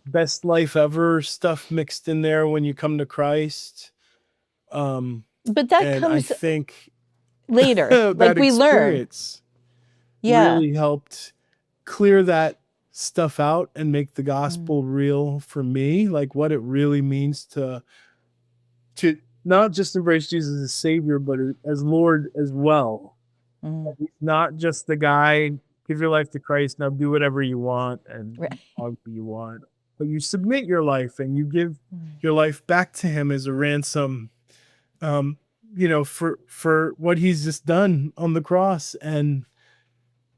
Speaker 2: best life ever stuff mixed in there when you come to Christ.
Speaker 1: But that
Speaker 2: And I
Speaker 1: comes
Speaker 2: think
Speaker 1: later,
Speaker 2: that
Speaker 1: like we learn.
Speaker 2: experience
Speaker 1: Yeah.
Speaker 2: really helped clear that stuff out and make the gospel real for me, like what it really means to not just embrace Jesus as Savior, but as Lord as well. He's not just the guy, give your life to Christ, now do whatever you want and
Speaker 1: Right.
Speaker 2: however you want. But you submit your life and you give your life back to him as a ransom, for what he's just done on the cross. And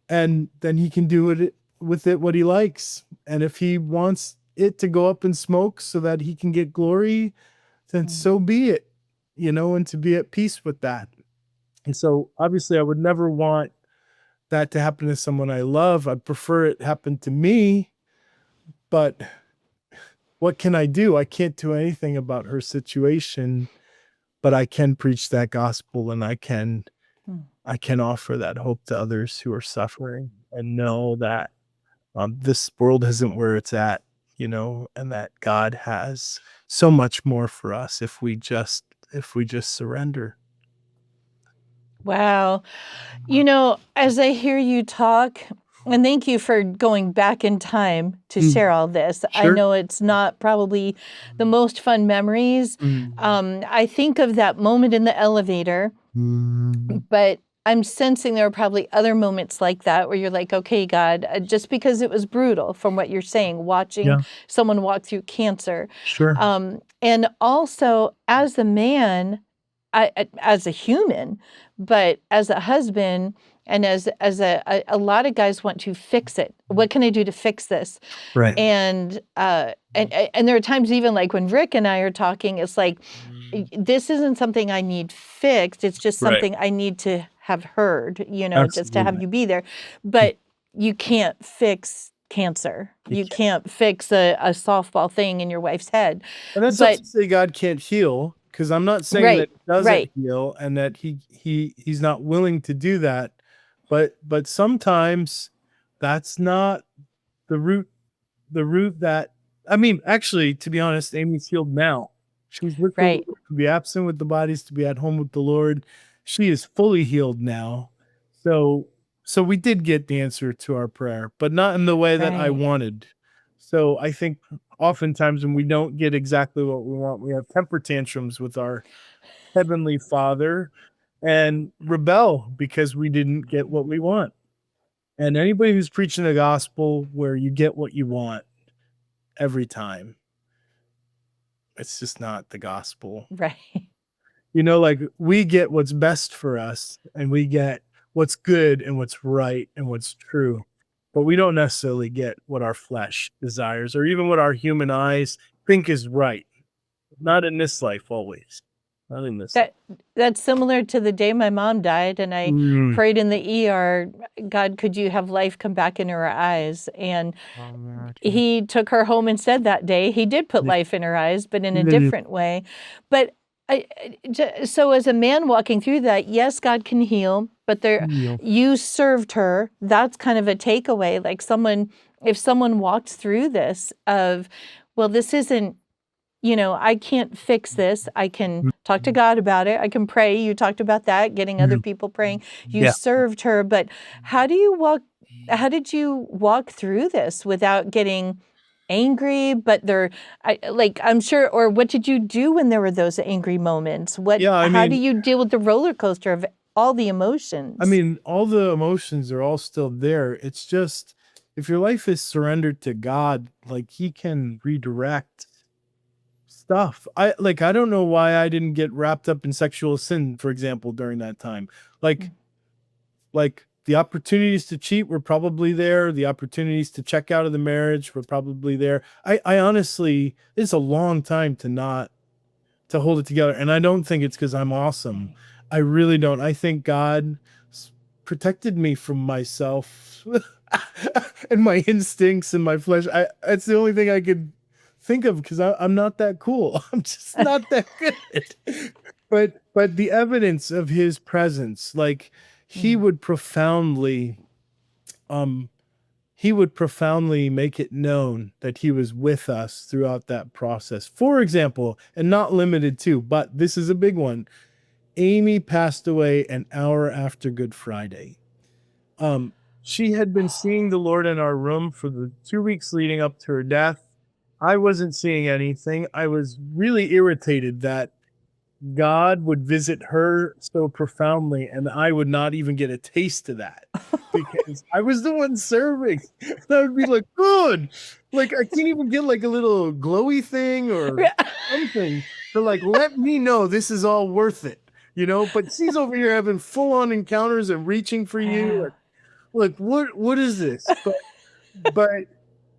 Speaker 2: then he can do with it what he likes. And if he wants it to go up in smoke so that he can get glory, then so be it, and to be at peace with that. And so obviously I would never want that to happen to someone I love. I'd prefer it happen to me, but what can I do? I can't do anything about her situation, but I can preach that gospel and I can offer that hope to others who are suffering and know that this world isn't where it's at, and that God has so much more for us if we just surrender.
Speaker 1: Wow. As I hear you talk, and thank you for going back in time to share all this. I
Speaker 2: Sure.
Speaker 1: know it's not probably the most fun memories. I think of that moment in the elevator, but I'm sensing there are probably other moments like that where you're like, okay, God, just because it was brutal from what you're saying, watching
Speaker 2: Yeah,
Speaker 1: someone walk through cancer.
Speaker 2: sure.
Speaker 1: And also as a man, as a human, but as a husband and as a lot of guys want to fix it. What can I do to fix this?
Speaker 2: Right.
Speaker 1: And there are times even like when Rick and I are talking, it's like this isn't something I need fixed. It's just
Speaker 2: Right.
Speaker 1: something I need to have heard, just to have
Speaker 2: Absolutely.
Speaker 1: you be there. But you can't fix cancer. You can't fix a softball thing in your wife's head.
Speaker 2: And that's not
Speaker 1: But
Speaker 2: to say God can't heal, because I'm not saying that
Speaker 1: right,
Speaker 2: he doesn't
Speaker 1: right,
Speaker 2: heal and that he's not willing to do that. But sometimes that's not the route that, I mean, actually, to be honest, Amy's healed now. She's with the
Speaker 1: right.
Speaker 2: Lord, to be absent with the bodies, to be at home with the Lord. She is fully healed now. So we did get the answer to our prayer, but not in the way that I
Speaker 1: Right.
Speaker 2: wanted. So I think oftentimes when we don't get exactly what we want, we have temper tantrums with our Heavenly Father and rebel because we didn't get what we want. And anybody who's preaching a gospel where you get what you want every time, it's just not the gospel.
Speaker 1: Right.
Speaker 2: Like we get what's best for us and we get what's good and what's right and what's true, but we don't necessarily get what our flesh desires or even what our human eyes think is right. Not in this life, always. Not in this life.
Speaker 1: That's similar to the day my mom died, and I prayed in the ER, God, could you have life come back into her eyes? And he took her home instead that day. He did put life in her eyes, but in a different way. But so as a man walking through that, yes, God can heal, but you served her. That's kind of a takeaway. Like if someone walks through this of, well, this isn't, I can't fix this. I can talk to God about it. I can pray. You talked about that, getting other people praying. You
Speaker 2: Yeah.
Speaker 1: served her, but how did you walk through this without getting angry? But I'm sure, or what did you do when there were those angry moments?
Speaker 2: Yeah,
Speaker 1: How do you deal with the roller coaster of all the emotions?
Speaker 2: I mean, all the emotions are all still there. It's just if your life is surrendered to God, like he can redirect stuff. I don't know why I didn't get wrapped up in sexual sin, for example, during that time. Like
Speaker 1: Mm.
Speaker 2: like the opportunities to cheat were probably there. The opportunities to check out of the marriage were probably there. I honestly, it's a long time to not to hold it together. And I don't think it's because I'm awesome.
Speaker 1: Right.
Speaker 2: I really don't. I think God protected me from myself and my instincts and my flesh. It's the only thing I could think of because I'm not that cool. I'm just not that good. But the evidence of his presence, like he
Speaker 1: Mm.
Speaker 2: would profoundly um he would profoundly make it known that he was with us throughout that process. For example, and not limited to, but this is a big one. Amy passed away an hour after Good Friday. Um, she had been seeing the Lord in our room for the 2 weeks leading up to her death. I wasn't seeing anything. I was really irritated that God would visit her so profoundly, and I would not even get a taste of that because I was the one serving. And I would be like, good. Like, I can't even get like a little glowy thing or something to like let me know this is all worth it, you know? But she's over here having full on encounters and reaching for you.
Speaker 1: Wow.
Speaker 2: And, like, what is this? But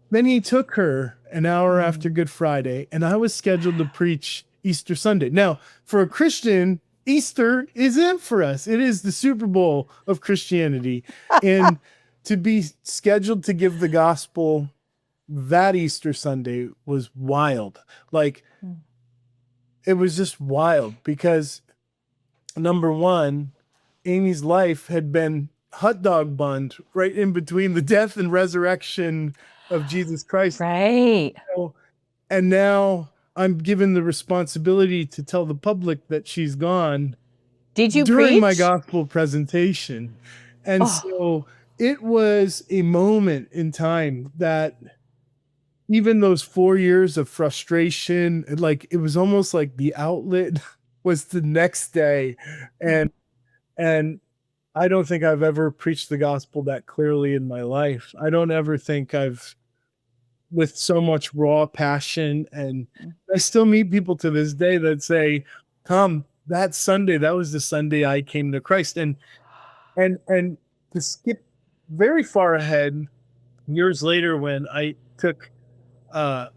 Speaker 2: then he took her an hour
Speaker 1: Mm.
Speaker 2: after Good Friday, and I was scheduled to preach Easter Sunday. Now, for a Christian, Easter is it for us. It is the Super Bowl of Christianity. And to be scheduled to give the gospel that Easter Sunday was wild. Like,
Speaker 1: Mm.
Speaker 2: it was just wild because number one, Amy's life had been hot dog bunned right in between the death and resurrection of Jesus Christ.
Speaker 1: Right.
Speaker 2: And now I'm given the responsibility to tell the public that she's gone
Speaker 1: Did you
Speaker 2: during my
Speaker 1: preach?
Speaker 2: gospel presentation. And
Speaker 1: Oh,
Speaker 2: so it was a moment in time that even those 4 years of frustration, like it was almost like the outlet was the next day.
Speaker 1: mm.
Speaker 2: And I don't think I've ever preached the gospel that clearly in my life. I don't ever think I've with so much raw passion. And
Speaker 1: Mm.
Speaker 2: I still meet people to this day that say, Tom, that Sunday, that was the Sunday I came to Christ. And to skip very far ahead, years later when I took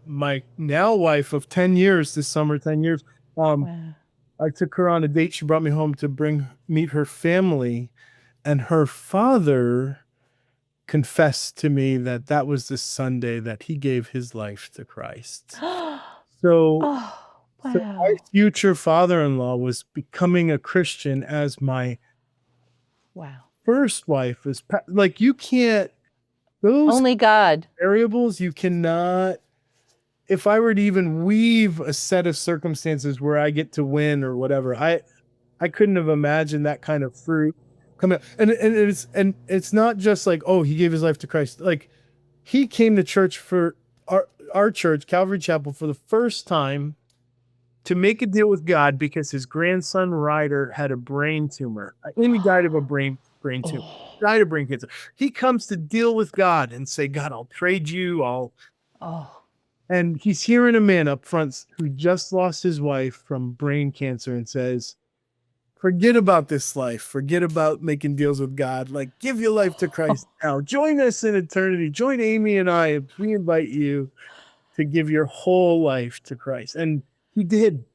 Speaker 2: my now wife of 10 years this summer, 10 years, um,
Speaker 1: Wow.
Speaker 2: I took her on a date. She brought me home to meet her family, and her father confessed to me that that was the Sunday that he gave his life to Christ. So,
Speaker 1: Oh,
Speaker 2: so my
Speaker 1: wow.
Speaker 2: future father-in-law was becoming a Christian as my
Speaker 1: Wow.
Speaker 2: first wife is like you can't those
Speaker 1: Only God.
Speaker 2: variables you cannot if I were to even weave a set of circumstances where I get to win or whatever, I couldn't have imagined that kind of fruit coming out. And it's not just like, oh, he gave his life to Christ. Like he came to church for our church, Calvary Chapel, for the first time to make a deal with God because his grandson Ryder had a brain tumor. And he died of a brain tumor.
Speaker 1: Oh,
Speaker 2: Died of brain cancer. He comes to deal with God and say, God, I'll trade you.
Speaker 1: oh,
Speaker 2: And he's hearing a man up front who just lost his wife from brain cancer and says, forget about this life. Forget about making deals with God. Like, give your life to Christ now. Join us in eternity. Join Amy and I. We invite you to give your whole life to Christ. And he did.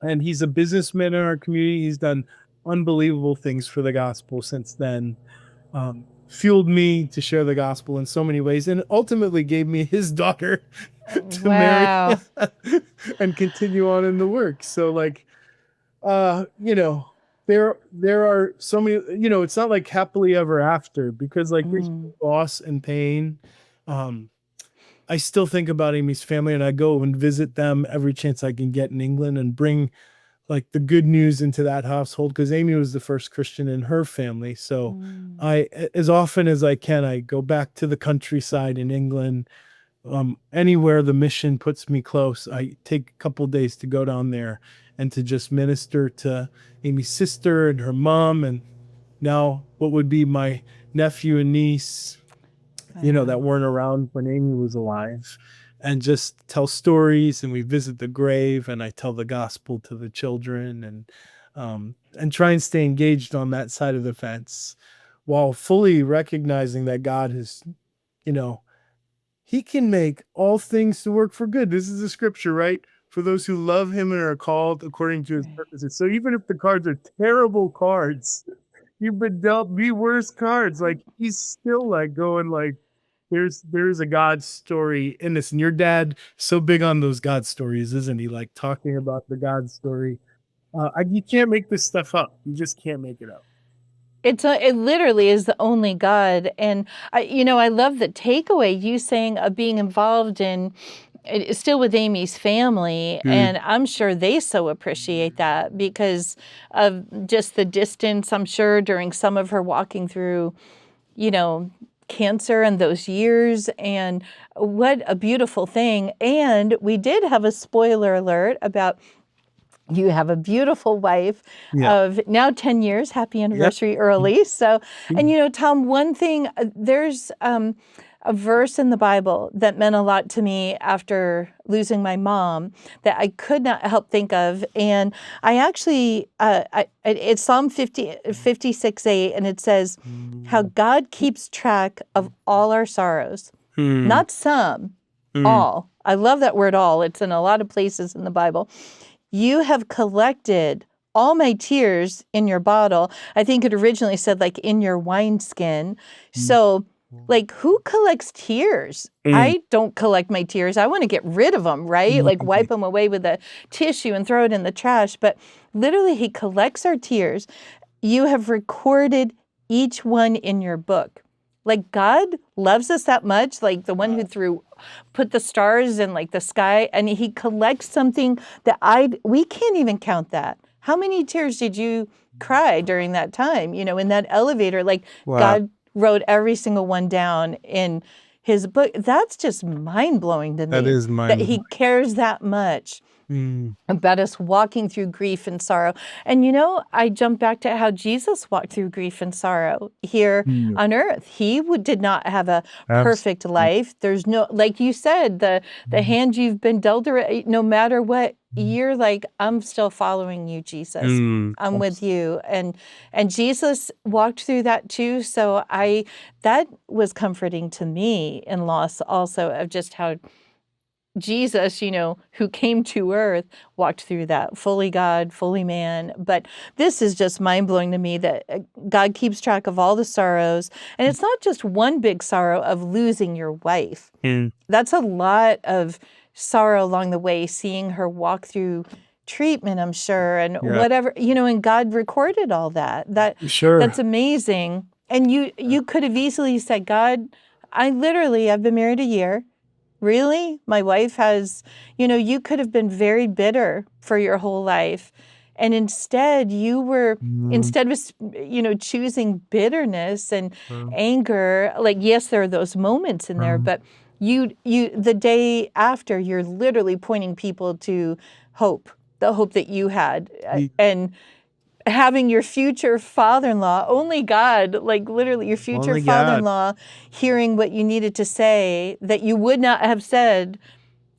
Speaker 2: And he's a businessman in our community. He's done unbelievable things for the gospel since then. Fueled me to share the gospel in so many ways, and ultimately gave me his daughter to marry
Speaker 1: wow.
Speaker 2: and continue on in the work. So, like, there are so many. It's not like happily ever after because, like, there's
Speaker 1: Mm.
Speaker 2: loss and pain. Um, I still think about Amy's family, and I go and visit them every chance I can get in England and bring like the good news into that household because Amy was the first Christian in her family. So
Speaker 1: Mm.
Speaker 2: as often as I can, I go back to the countryside in England. Anywhere the mission puts me close, I take a couple days to go down there and to just minister to Amy's sister and her mom, and now what would be my nephew and niece, that
Speaker 1: Wow.
Speaker 2: weren't around when Amy was alive. and just tell stories, and we visit the grave, and I tell the gospel to the children, and try and stay engaged on that side of the fence while fully recognizing that God is, you know, he can make all things to work for good. This is the scripture, right? For those who love him and are called according to his
Speaker 1: Right.
Speaker 2: purposes. So even if the cards are terrible cards, you've been dealt the worst cards. Like he's still like going like there's a God story in this. And your dad so big on those God stories, isn't he? Like talking about the God story. You can't make this stuff up. You just can't make it up.
Speaker 1: It literally is the only God, and I love the takeaway you saying of being involved in still with Amy's family,
Speaker 2: Mm.
Speaker 1: and I'm sure they so appreciate that because of just the distance. I'm sure during some of her walking through, you know, cancer and those years, and what a beautiful thing. And we did have a spoiler alert about you have a beautiful wife
Speaker 2: Yeah.
Speaker 1: of now 10 years. Happy
Speaker 2: Yep.
Speaker 1: anniversary early. So, and Tom, one thing, there's a verse in the Bible that meant a lot to me after losing my mom that I could not help think of. And I actually, it's Psalm 56:8, and it says, how God keeps track of all our sorrows,
Speaker 2: Mm.
Speaker 1: not some,
Speaker 2: Mm.
Speaker 1: all. I love that word all. It's in a lot of places in the Bible. You have collected all my tears in your bottle. I think it originally said like in your wineskin. So, like, who collects tears?
Speaker 2: Mm.
Speaker 1: I don't collect my tears. I want to get rid of them, right? Like,
Speaker 2: Mm.
Speaker 1: wipe them away with a tissue and throw it in the trash. But literally, he collects our tears. You have recorded each one in your book. Like, God loves us that much, like the one who put the stars in like the sky, and he collects something that we can't even count that. How many tears did you cry during that time, in that elevator? Like,
Speaker 2: Wow.
Speaker 1: God wrote every single one down in his book. That's just mind-blowing to
Speaker 2: That
Speaker 1: me
Speaker 2: is
Speaker 1: that
Speaker 2: mind
Speaker 1: he cares that much
Speaker 2: blowing.
Speaker 1: about us walking through grief and sorrow. And I jump back to how Jesus walked through grief and sorrow here
Speaker 2: Mm.
Speaker 1: on earth. He did not have a perfect
Speaker 2: Absolutely.
Speaker 1: life. There's no, like you said, the hand you've been dealt, no matter what, you're like, I'm still following you, Jesus.
Speaker 2: Mm.
Speaker 1: I'm with you. And Jesus walked through that too. So that was comforting to me in loss also of just how Jesus, who came to earth, walked through that, fully God, fully man. But this is just mind blowing to me that God keeps track of all the sorrows. And it's not just one big sorrow of losing your wife.
Speaker 2: Mm.
Speaker 1: That's a lot of sorrow along the way, seeing her walk through treatment, I'm sure, and
Speaker 2: Yeah.
Speaker 1: whatever, and God recorded all that.
Speaker 2: Sure.
Speaker 1: That's amazing. And you could have easily said, God, I've been married a year. Really? My wife has, you could have been very bitter for your whole life. And instead,
Speaker 2: Mm.
Speaker 1: instead of, choosing bitterness and
Speaker 2: Mm.
Speaker 1: anger, like, yes, there are those moments in there,
Speaker 2: Mm.
Speaker 1: but the day after, you're literally pointing people to hope, the hope that you had.
Speaker 2: Ye-
Speaker 1: And having your future father-in-law, only God, like literally your future
Speaker 2: Only God.
Speaker 1: father-in-law, hearing what you needed to say that you would not have said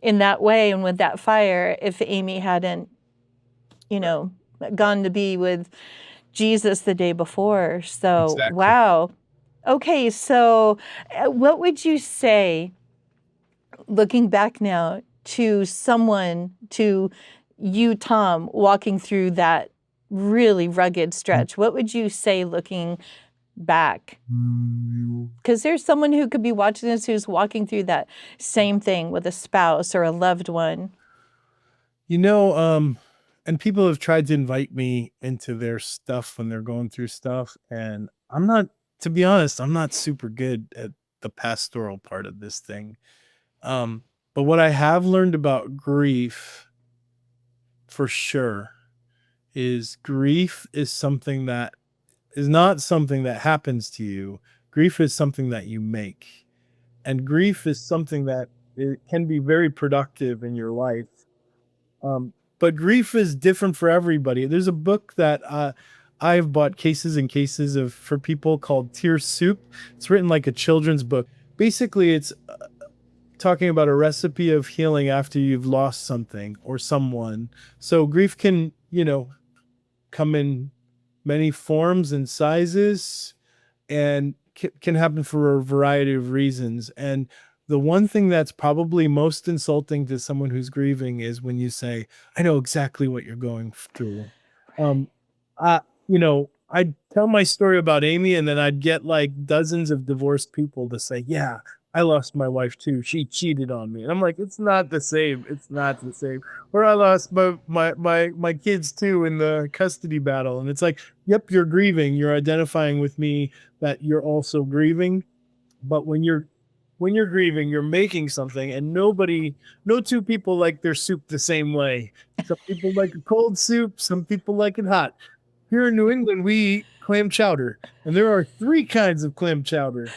Speaker 1: in that way and with that fire if Amy hadn't, you know, gone to be with Jesus the day before. So,
Speaker 2: Exactly.
Speaker 1: wow. Okay, so what would you say, looking back now, to you, Tom, walking through that really rugged stretch? What would you say looking back?
Speaker 2: Mm.
Speaker 1: Because there's someone who could be watching this who's walking through that same thing with a spouse or a loved one.
Speaker 2: You know, and people have tried to invite me into their stuff when they're going through stuff, and I'm not, to be honest, I'm not super good at the pastoral part of this thing. Um, but what I have learned about grief for sure is grief is something that is not something that happens to you. Grief is something that you make. And grief is something that it can be very productive in your life. But grief is different for everybody. There's a book that I've bought cases and cases of for people called Tear Soup. It's written like a children's book. Basically, it's talking about a recipe of healing after you've lost something or someone. So grief can, come in many forms and sizes and can happen for a variety of reasons. And the one thing that's probably most insulting to someone who's grieving is when you say, I know exactly what you're going through. Um, I, I'd tell my story about Amy, and then I'd get like dozens of divorced people to say, yeah, I lost my wife too. She cheated on me. And I'm like, it's not the same. It's not the same. Or I lost my kids too in the custody battle. And it's like, yep, you're grieving. You're identifying with me that you're also grieving. But when you're grieving, you're making something, and no two people like their soup the same way. Some people like a cold soup, some people like it hot. Here in New England, we eat clam chowder, and there are three kinds of clam chowder.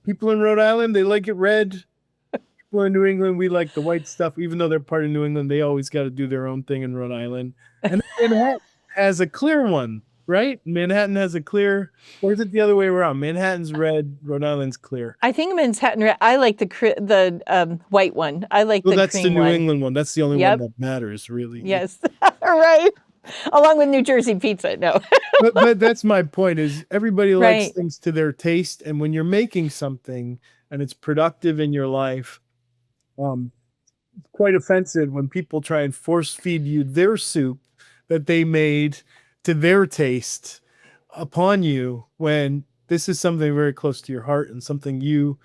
Speaker 2: People in Rhode Island, they like it red. People in New England, we like the white stuff. Even though they're part of New England, they always got to do their own thing in Rhode Island. And Manhattan has a clear one, right? Manhattan has a clear, or is it the other way around? Manhattan's red, Rhode Island's clear.
Speaker 1: I think Manhattan red. I like the white one. I like
Speaker 2: Well,
Speaker 1: the
Speaker 2: that's
Speaker 1: cream
Speaker 2: the New
Speaker 1: one.
Speaker 2: England one. That's the only
Speaker 1: Yep.
Speaker 2: one that matters, really.
Speaker 1: Yes, right. Along with New Jersey pizza. No.
Speaker 2: But that's my point is everybody likes
Speaker 1: Right.
Speaker 2: things to their taste. And when you're making something and it's productive in your life, it's quite offensive when people try and force feed you their soup that they made to their taste upon you when this is something very close to your heart and something you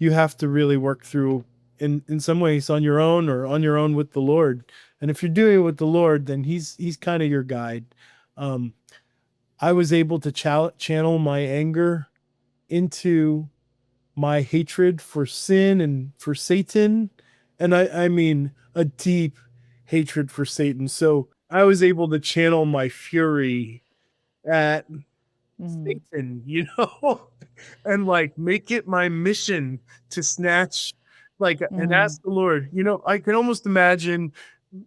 Speaker 2: have to really work through in some ways on your own or on your own with the Lord. And if you're doing it with the Lord, then he's kind of your guide. I was able to channel my anger into my hatred for sin and for Satan. And I mean a deep hatred for Satan. So I was able to channel my fury at Satan, and like make it my mission to snatch, like, and ask the Lord, I can almost imagine,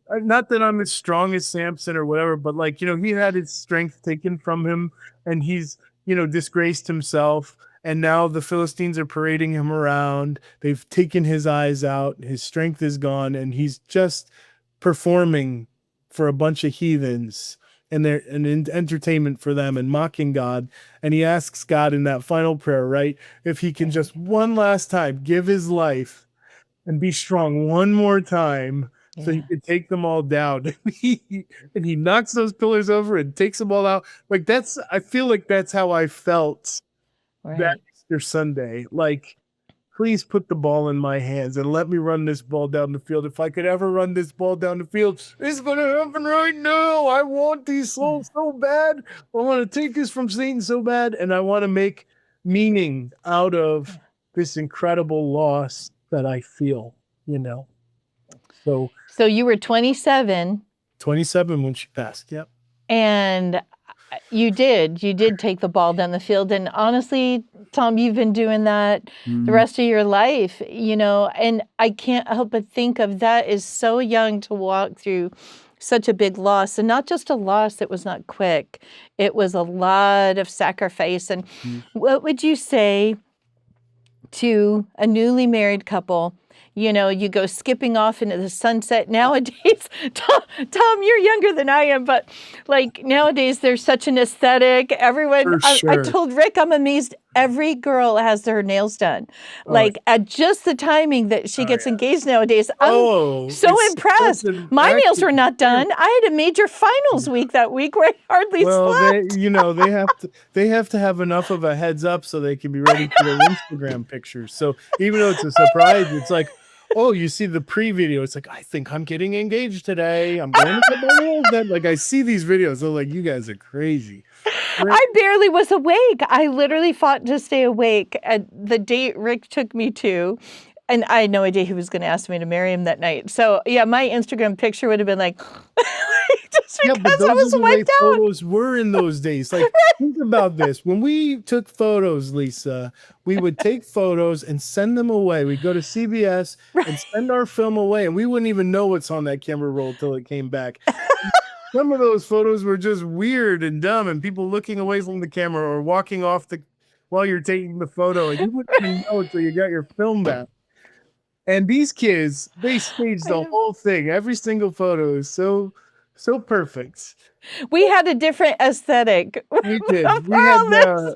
Speaker 2: not that I'm as strong as Samson or whatever, but like, he had his strength taken from him and he's, disgraced himself. And now the Philistines are parading him around. They've taken his eyes out. His strength is gone. And he's just performing for a bunch of heathens and they're an entertainment for them and mocking God. And he asks God in that final prayer, right? If he can just one last time give his life and be strong one more time so he can take them all down. And he knocks those pillars over and takes them all out. Like I feel like that's how I felt that Easter Sunday. Like, please put the ball in my hands and let me run this ball down the field. If I could ever run this ball down the field, it's going to happen right now. I want these souls so bad. I want to take this from Satan so bad. And I want to make meaning out of this incredible loss that I feel,
Speaker 1: So you were 27.
Speaker 2: 27 when she passed. Yep.
Speaker 1: And you did take the ball down the field. And honestly, Tom, you've been doing that the rest of your life, and I can't help but think of that is so young to walk through such a big loss, and not just a loss that was not quick. It was a lot of sacrifice. And what would you say to a newly married couple? You go skipping off into the sunset. Nowadays, Tom, you're younger than I am, but like nowadays there's such an aesthetic. Everyone, I told Rick, I'm amazed every girl has her nails done. Like at just the timing that she gets engaged nowadays. I'm so impressed. My nails were not done. I had a major finals week that week where I hardly slept.
Speaker 2: They have to have enough of a heads up so they can be ready for their Instagram pictures. So even though it's a surprise, it's like, oh, you see the pre-video. It's like, I think I'm getting engaged today. I'm going to get my nails done. Like I see these videos. I'm like, you guys are crazy.
Speaker 1: I barely was awake. I literally fought to stay awake at the date Rick took me to. And I had no idea he was going to ask me to marry him that night. So yeah, my Instagram picture would have been like, just because I was wiped out.
Speaker 2: Photos were in those days. Like, think about this. When we took photos, Lisa, we would take photos and send them away. We'd go to CBS and send our film away, and we wouldn't even know what's on that camera roll till it came back. Some of those photos were just weird and dumb, and people looking away from the camera or walking off while you're taking the photo, and you wouldn't even know until you got your film back. And these kids, they staged the whole thing. Every single photo is so perfect.
Speaker 1: We had a different aesthetic
Speaker 2: We
Speaker 1: for
Speaker 2: did. We had
Speaker 1: all this.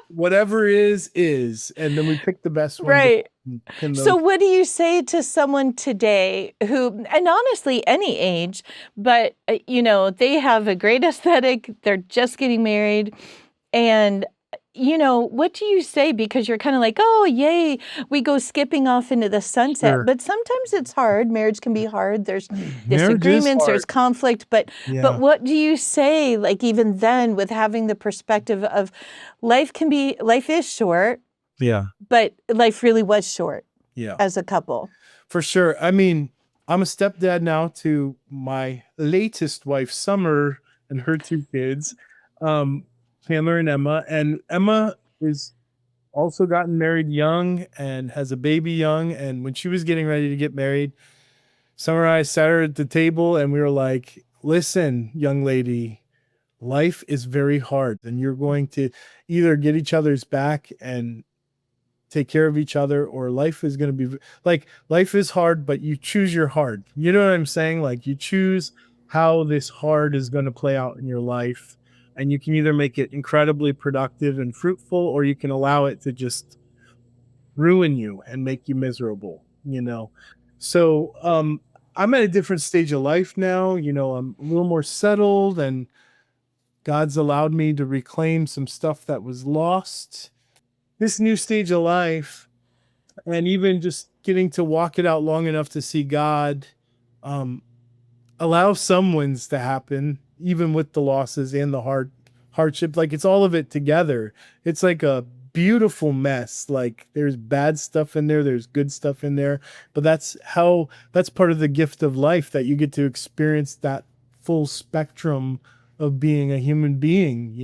Speaker 2: whatever is, and then we picked the best ones
Speaker 1: Right.
Speaker 2: and pin
Speaker 1: So,
Speaker 2: those.
Speaker 1: what do you say to someone today who, and honestly, any age, but they have a great aesthetic, they're just getting married, and what do you say? Because you're kind of like, oh, yay, we go skipping off into the sunset.
Speaker 2: Sure.
Speaker 1: But sometimes it's hard. Marriage can be hard. There's
Speaker 2: Marriage is
Speaker 1: disagreements,
Speaker 2: hard.
Speaker 1: there's conflict. But
Speaker 2: Yeah.
Speaker 1: what do you say, like even then, with having the perspective of life is short,
Speaker 2: Yeah.
Speaker 1: but life really was short
Speaker 2: Yeah.
Speaker 1: as a couple.
Speaker 2: For sure. I mean, I'm a stepdad now to my latest wife, Summer, and her two kids, Chandler and Emma. And Emma is also gotten married young and has a baby young. And when she was getting ready to get married, Summer and I sat her at the table and we were like, listen, young lady, life is very hard. And you're going to either get each other's back and take care of each other, or life is going to be like, life is hard, but you choose your hard. You know what I'm saying? Like, you choose how this hard is going to play out in your life. And you can either make it incredibly productive and fruitful, or you can allow it to just ruin you and make you miserable, So, I'm at a different stage of life now. I'm a little more settled, and God's allowed me to reclaim some stuff that was lost. This new stage of life, and even just getting to walk it out long enough to see God allow some wins to happen, even with the losses and the hardship. Like, it's all of it together. It's like a beautiful mess. Like, there's bad stuff in there, there's good stuff in there, but that's part of the gift of life, that you get to experience that full spectrum of being a human being.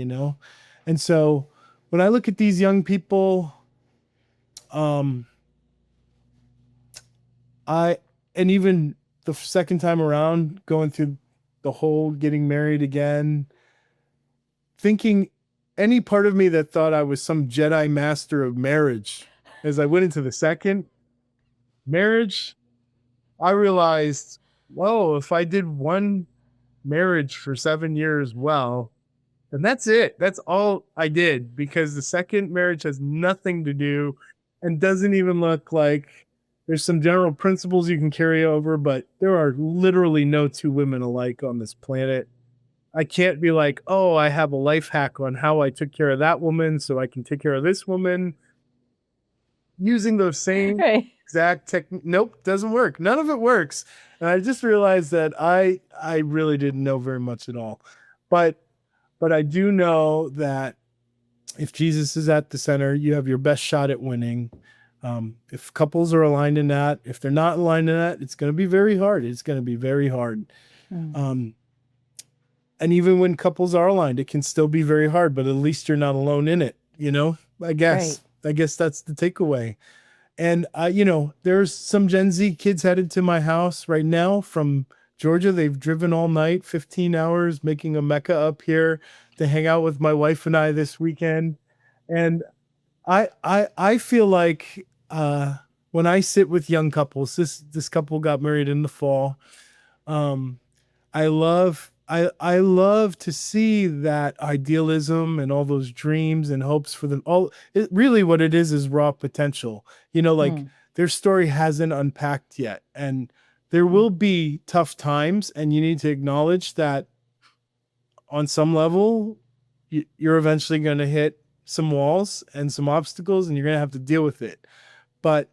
Speaker 2: And so when I look at these young people, and even the second time around, going through the whole getting married again, thinking, any part of me that thought I was some Jedi master of marriage, as I went into the second marriage, I realized, whoa, if I did one marriage for 7 years well, and that's it. That's all I did, because the second marriage has nothing to do and doesn't even look like, there's some general principles you can carry over, but there are literally no two women alike on this planet. I can't be like, oh, I have a life hack on how I took care of that woman so I can take care of this woman using those same
Speaker 1: Right.
Speaker 2: exact technique. Nope, doesn't work. None of it works. And I just realized that I really didn't know very much at all. But I do know that if Jesus is at the center, you have your best shot at winning. If couples are aligned in that, if they're not aligned in that, it's going to be very hard. It's going to be very hard. And even when couples are aligned, it can still be very hard, but at least you're not alone in it. I guess that's the takeaway. And there's some Gen Z kids headed to my house right now from Georgia. They've driven all night, 15 hours, making a mecca up here to hang out with my wife and I this weekend. And I feel like when I sit with young couples, this couple got married in the fall. I love to see that idealism and all those dreams and hopes for them. Really what it is raw potential. Their story hasn't unpacked yet, and there will be tough times, and you need to acknowledge that on some level, you're eventually going to hit some walls and some obstacles, and you're going to have to deal with it. But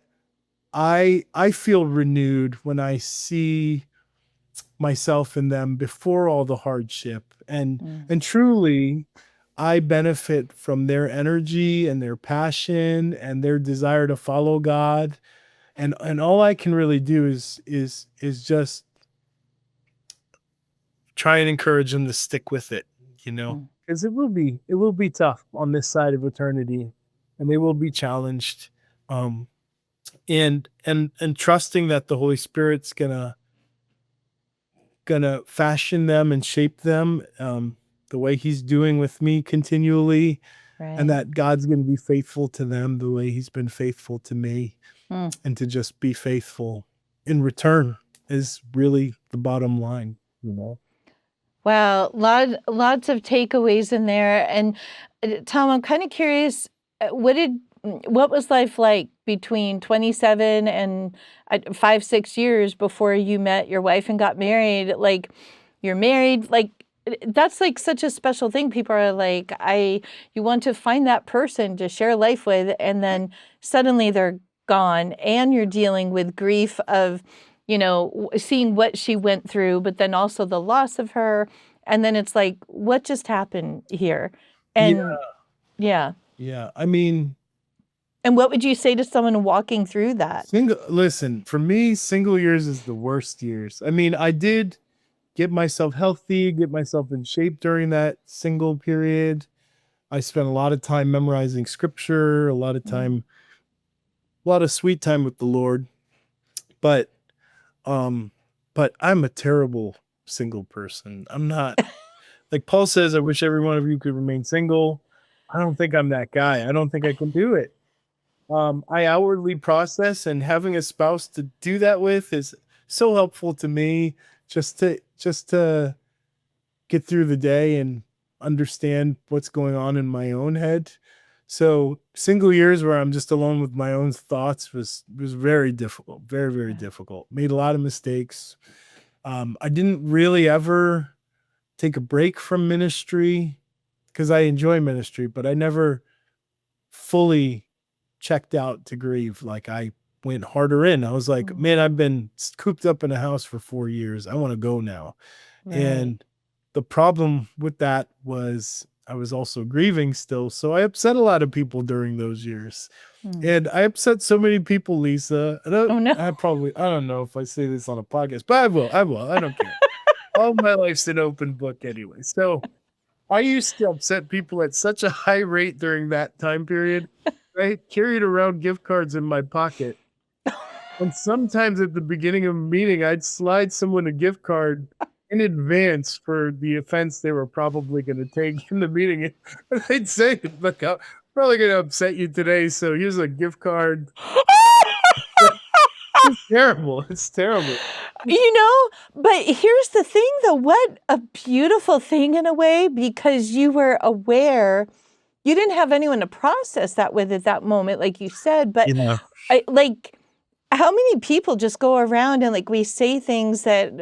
Speaker 2: I feel renewed when I see myself in them before all the hardship, and truly I benefit from their energy and their passion and their desire to follow God. And all I can really do is just try and encourage them to stick with it, because it will be tough on this side of eternity, and they will be challenged. And trusting that the Holy Spirit's gonna fashion them and shape them, the way he's doing with me continually, and that God's going to be faithful to them the way he's been faithful to me.
Speaker 1: Mm.
Speaker 2: and to just be faithful in return is really the bottom line, you know?
Speaker 1: Wow, lots of takeaways in there. And Tom, I'm kind of curious, what was life like between 27 and 5, 6 years before you met your wife and got married? Like, you're married, like that's like such a special thing. People are like, you want to find that person to share life with, and then suddenly they're gone, and you're dealing with grief of, seeing what she went through, but then also the loss of her. And then it's like, what just happened here?
Speaker 2: Yeah,
Speaker 1: And yeah.
Speaker 2: yeah. I mean,
Speaker 1: And what would you say to someone walking through that?
Speaker 2: listen, for me, single years is the worst years. I mean, I did get myself healthy, get myself in shape during that single period. I spent a lot of time memorizing scripture,
Speaker 1: Mm.
Speaker 2: a lot of sweet time with the Lord. But um but I'm a terrible single person. I'm not, like Paul says, I wish every one of you could remain single. I don't think I'm that guy. I don't think I can do it. I outwardly process, and having a spouse to do that with is so helpful to me, just to get through the day and understand what's going on in my own head. So single years where I'm just alone with my own thoughts was very difficult, very, very
Speaker 1: Yeah.
Speaker 2: difficult. Made a lot of mistakes. I didn't really ever take a break from ministry because I enjoy ministry, but I never fully checked out to grieve. Like, I went harder in. I was like,
Speaker 1: Mm.
Speaker 2: man, I've been cooped up in a house for 4 years. I want to go now.
Speaker 1: Right.
Speaker 2: And the problem with that was I was also grieving still. So I upset a lot of people during those years.
Speaker 1: Mm.
Speaker 2: And I upset so many people, Lisa.
Speaker 1: Oh no.
Speaker 2: I don't know if I say this on a podcast, but I will. I will. I don't care. All my life's an open book anyway. So I used to upset people at such a high rate during that time period. I carried around gift cards in my pocket. And sometimes at the beginning of a meeting, I'd slide someone a gift card in advance for the offense they were probably going to take in the meeting. And they'd say, look, I'm probably going to upset you today. So here's a gift card. It's terrible. It's terrible.
Speaker 1: But here's the thing though, what a beautiful thing in a way, because you were aware. You didn't have anyone to process that with at that moment, like you said, but
Speaker 2: Yeah.
Speaker 1: like, how many people just go around and like we say things that,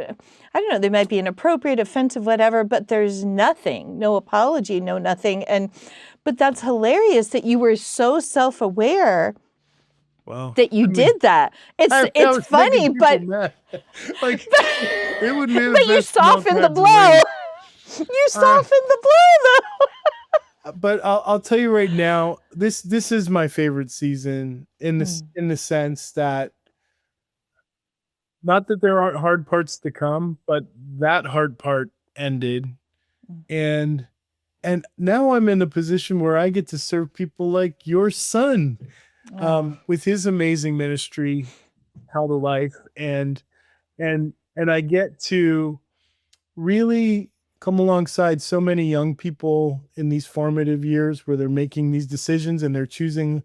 Speaker 1: I don't know, they might be inappropriate, offensive, whatever, but there's nothing, no apology, no nothing. But that's hilarious that you were so self-aware
Speaker 2: Well,
Speaker 1: that you
Speaker 2: I mean,
Speaker 1: did that.
Speaker 2: I
Speaker 1: It's
Speaker 2: was making
Speaker 1: funny,
Speaker 2: people
Speaker 1: but
Speaker 2: mad. Like, it would
Speaker 1: but you
Speaker 2: manifest in all
Speaker 1: softened the
Speaker 2: kinds of
Speaker 1: blow.
Speaker 2: ways.
Speaker 1: You
Speaker 2: Uh,
Speaker 1: softened the blow though.
Speaker 2: but I'll tell you right now, this is my favorite season
Speaker 1: Mm.
Speaker 2: in the sense that, not that there aren't hard parts to come, but that hard part ended.
Speaker 1: Mm.
Speaker 2: And now I'm in a position where I get to serve people like your son,
Speaker 1: Oh.
Speaker 2: with his amazing ministry, How to Life, and I get to really come alongside so many young people in these formative years where they're making these decisions and they're choosing,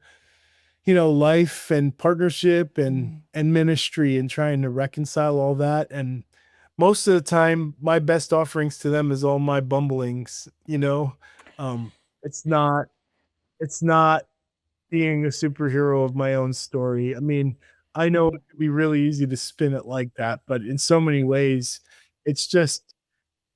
Speaker 2: life and partnership
Speaker 1: Mm.
Speaker 2: and ministry and trying to reconcile all that. And most of the time, my best offerings to them is all my bumblings. Um, it's not it's not being a superhero of my own story. I mean, I know it can be really easy to spin it like that, but in so many ways, it's just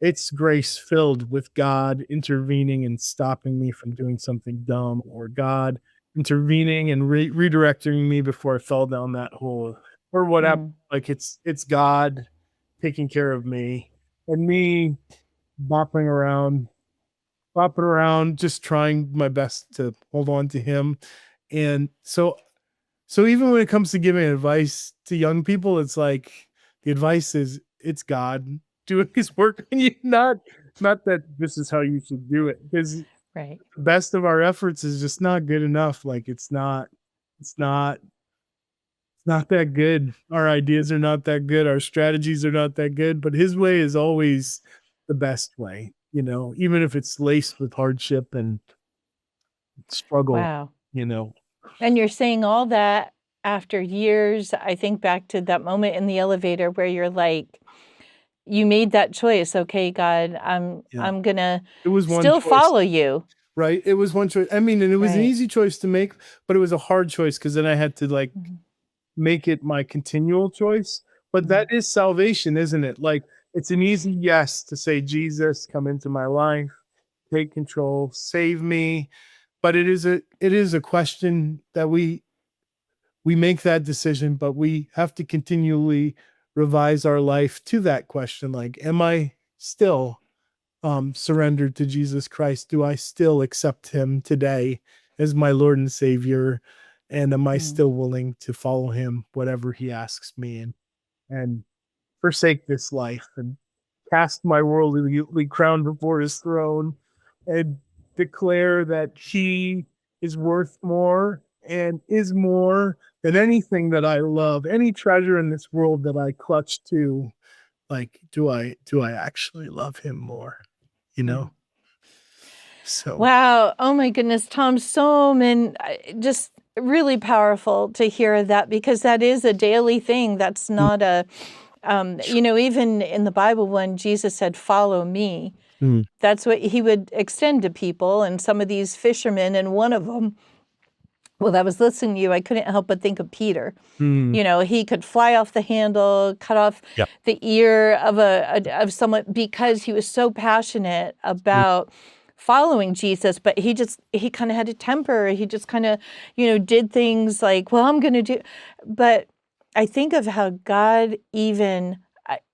Speaker 2: it's grace filled with God intervening and stopping me from doing something dumb, or God intervening and redirecting me before I fell down that hole, or whatever.
Speaker 1: Mm.
Speaker 2: Like, it's God taking care of me, and me bopping around, just trying my best to hold on to Him. And so even when it comes to giving advice to young people, it's like the advice is it's God doing his work on you, not that this is how you should do it. Because the
Speaker 1: Right.
Speaker 2: best of our efforts is just not good enough. Like, it's not that good. Our ideas are not that good. Our strategies are not that good, but his way is always the best way, even if it's laced with hardship and struggle,
Speaker 1: Wow.
Speaker 2: you know.
Speaker 1: And you're saying all that after years, I think back to that moment in the elevator where you're like, you made that choice. Okay, God,
Speaker 2: Yeah.
Speaker 1: I'm gonna
Speaker 2: It was one
Speaker 1: still
Speaker 2: choice,
Speaker 1: follow you.
Speaker 2: right? It was one choice. I mean, and it was an
Speaker 1: Right.
Speaker 2: easy choice to make, but it was a hard choice because then I had to like
Speaker 1: Mhm.
Speaker 2: make it my continual choice. But that
Speaker 1: Mhm.
Speaker 2: is salvation, isn't it? Like it's an easy yes to say, Jesus, come into my life, take control, save me. But it is a question that we make that decision, but we have to continually revise our life to that question. Like, am I still surrendered to Jesus Christ? Do I still accept him today as my Lord and Savior? And am I
Speaker 1: Mm.
Speaker 2: still willing to follow him, whatever he asks me, and forsake this life and cast my worldly crown before his throne and declare that he is worth more and is more than anything that I love, any treasure in this world that I clutch to. Like, do I actually love him more? You
Speaker 1: Mm.
Speaker 2: know? So
Speaker 1: Wow. Oh my goodness, Tom, so many, just really powerful to hear that because that is a daily thing. That's
Speaker 2: mm,
Speaker 1: not a, even in the Bible when Jesus said, follow me,
Speaker 2: mm,
Speaker 1: that's what he would extend to people. And some of these fishermen, and one of them, well, I was listening to you, I couldn't help but think of Peter.
Speaker 2: mm,
Speaker 1: He could fly off the handle, cut off
Speaker 2: yeah.
Speaker 1: the ear of someone because he was so passionate
Speaker 2: Mm,
Speaker 1: about following Jesus, but he kind of had a temper. He just kind of, did things like, well, I'm going to do. But I think of how God even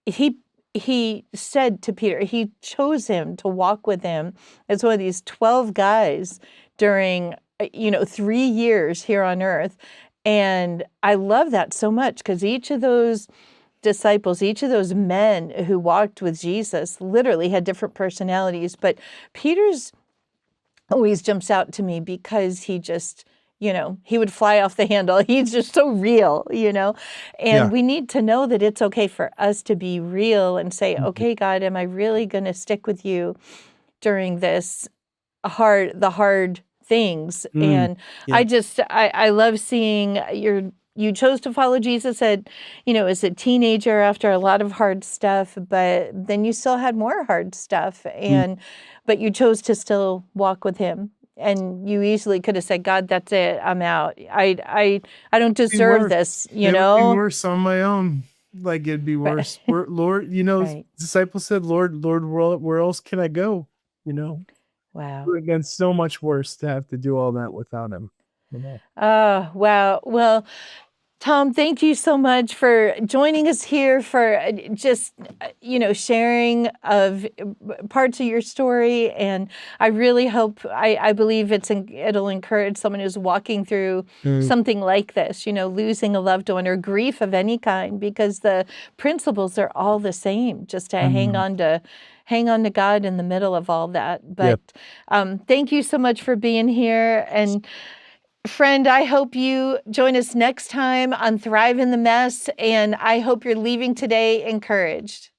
Speaker 1: he said to Peter, he chose him to walk with him as one of these 12 guys during 3 years here on earth. And I love that so much because each of those disciples, each of those men who walked with Jesus literally had different personalities. But Peter's always jumps out to me because he just, he would fly off the handle. He's just so real.
Speaker 2: yeah.
Speaker 1: And we need to know that it's okay for us to be real and say,
Speaker 2: Mhm,
Speaker 1: okay, God, am I really going to stick with you during the hard things?
Speaker 2: mm,
Speaker 1: And
Speaker 2: yeah.
Speaker 1: I love seeing you chose to follow Jesus as a teenager after a lot of hard stuff, but then you still had more hard stuff,
Speaker 2: Mm.
Speaker 1: but you chose to still walk with him. And you easily could have said, God, that's it, I'm out. I don't
Speaker 2: Be
Speaker 1: deserve
Speaker 2: worse.
Speaker 1: this,
Speaker 2: It would be worse on my own. Like it'd be
Speaker 1: Right.
Speaker 2: worse. Lord,
Speaker 1: Right.
Speaker 2: disciples said, Lord, where else can I go? You know, it
Speaker 1: Wow.
Speaker 2: would have been so much worse to have to do all that without him. You know.
Speaker 1: Oh, wow. Well, Tom, thank you so much for joining us here for just, sharing of parts of your story. And I really hope, I believe it'll encourage someone who's walking through
Speaker 2: Mm,
Speaker 1: something like this, losing a loved one or grief of any kind, because the principles are all the same, just to
Speaker 2: mm,
Speaker 1: hang on to God in the middle of all that.
Speaker 2: yep.
Speaker 1: But thank you so much for being here. And friend, I hope you join us next time on Thrive in the Mess, and I hope you're leaving today encouraged.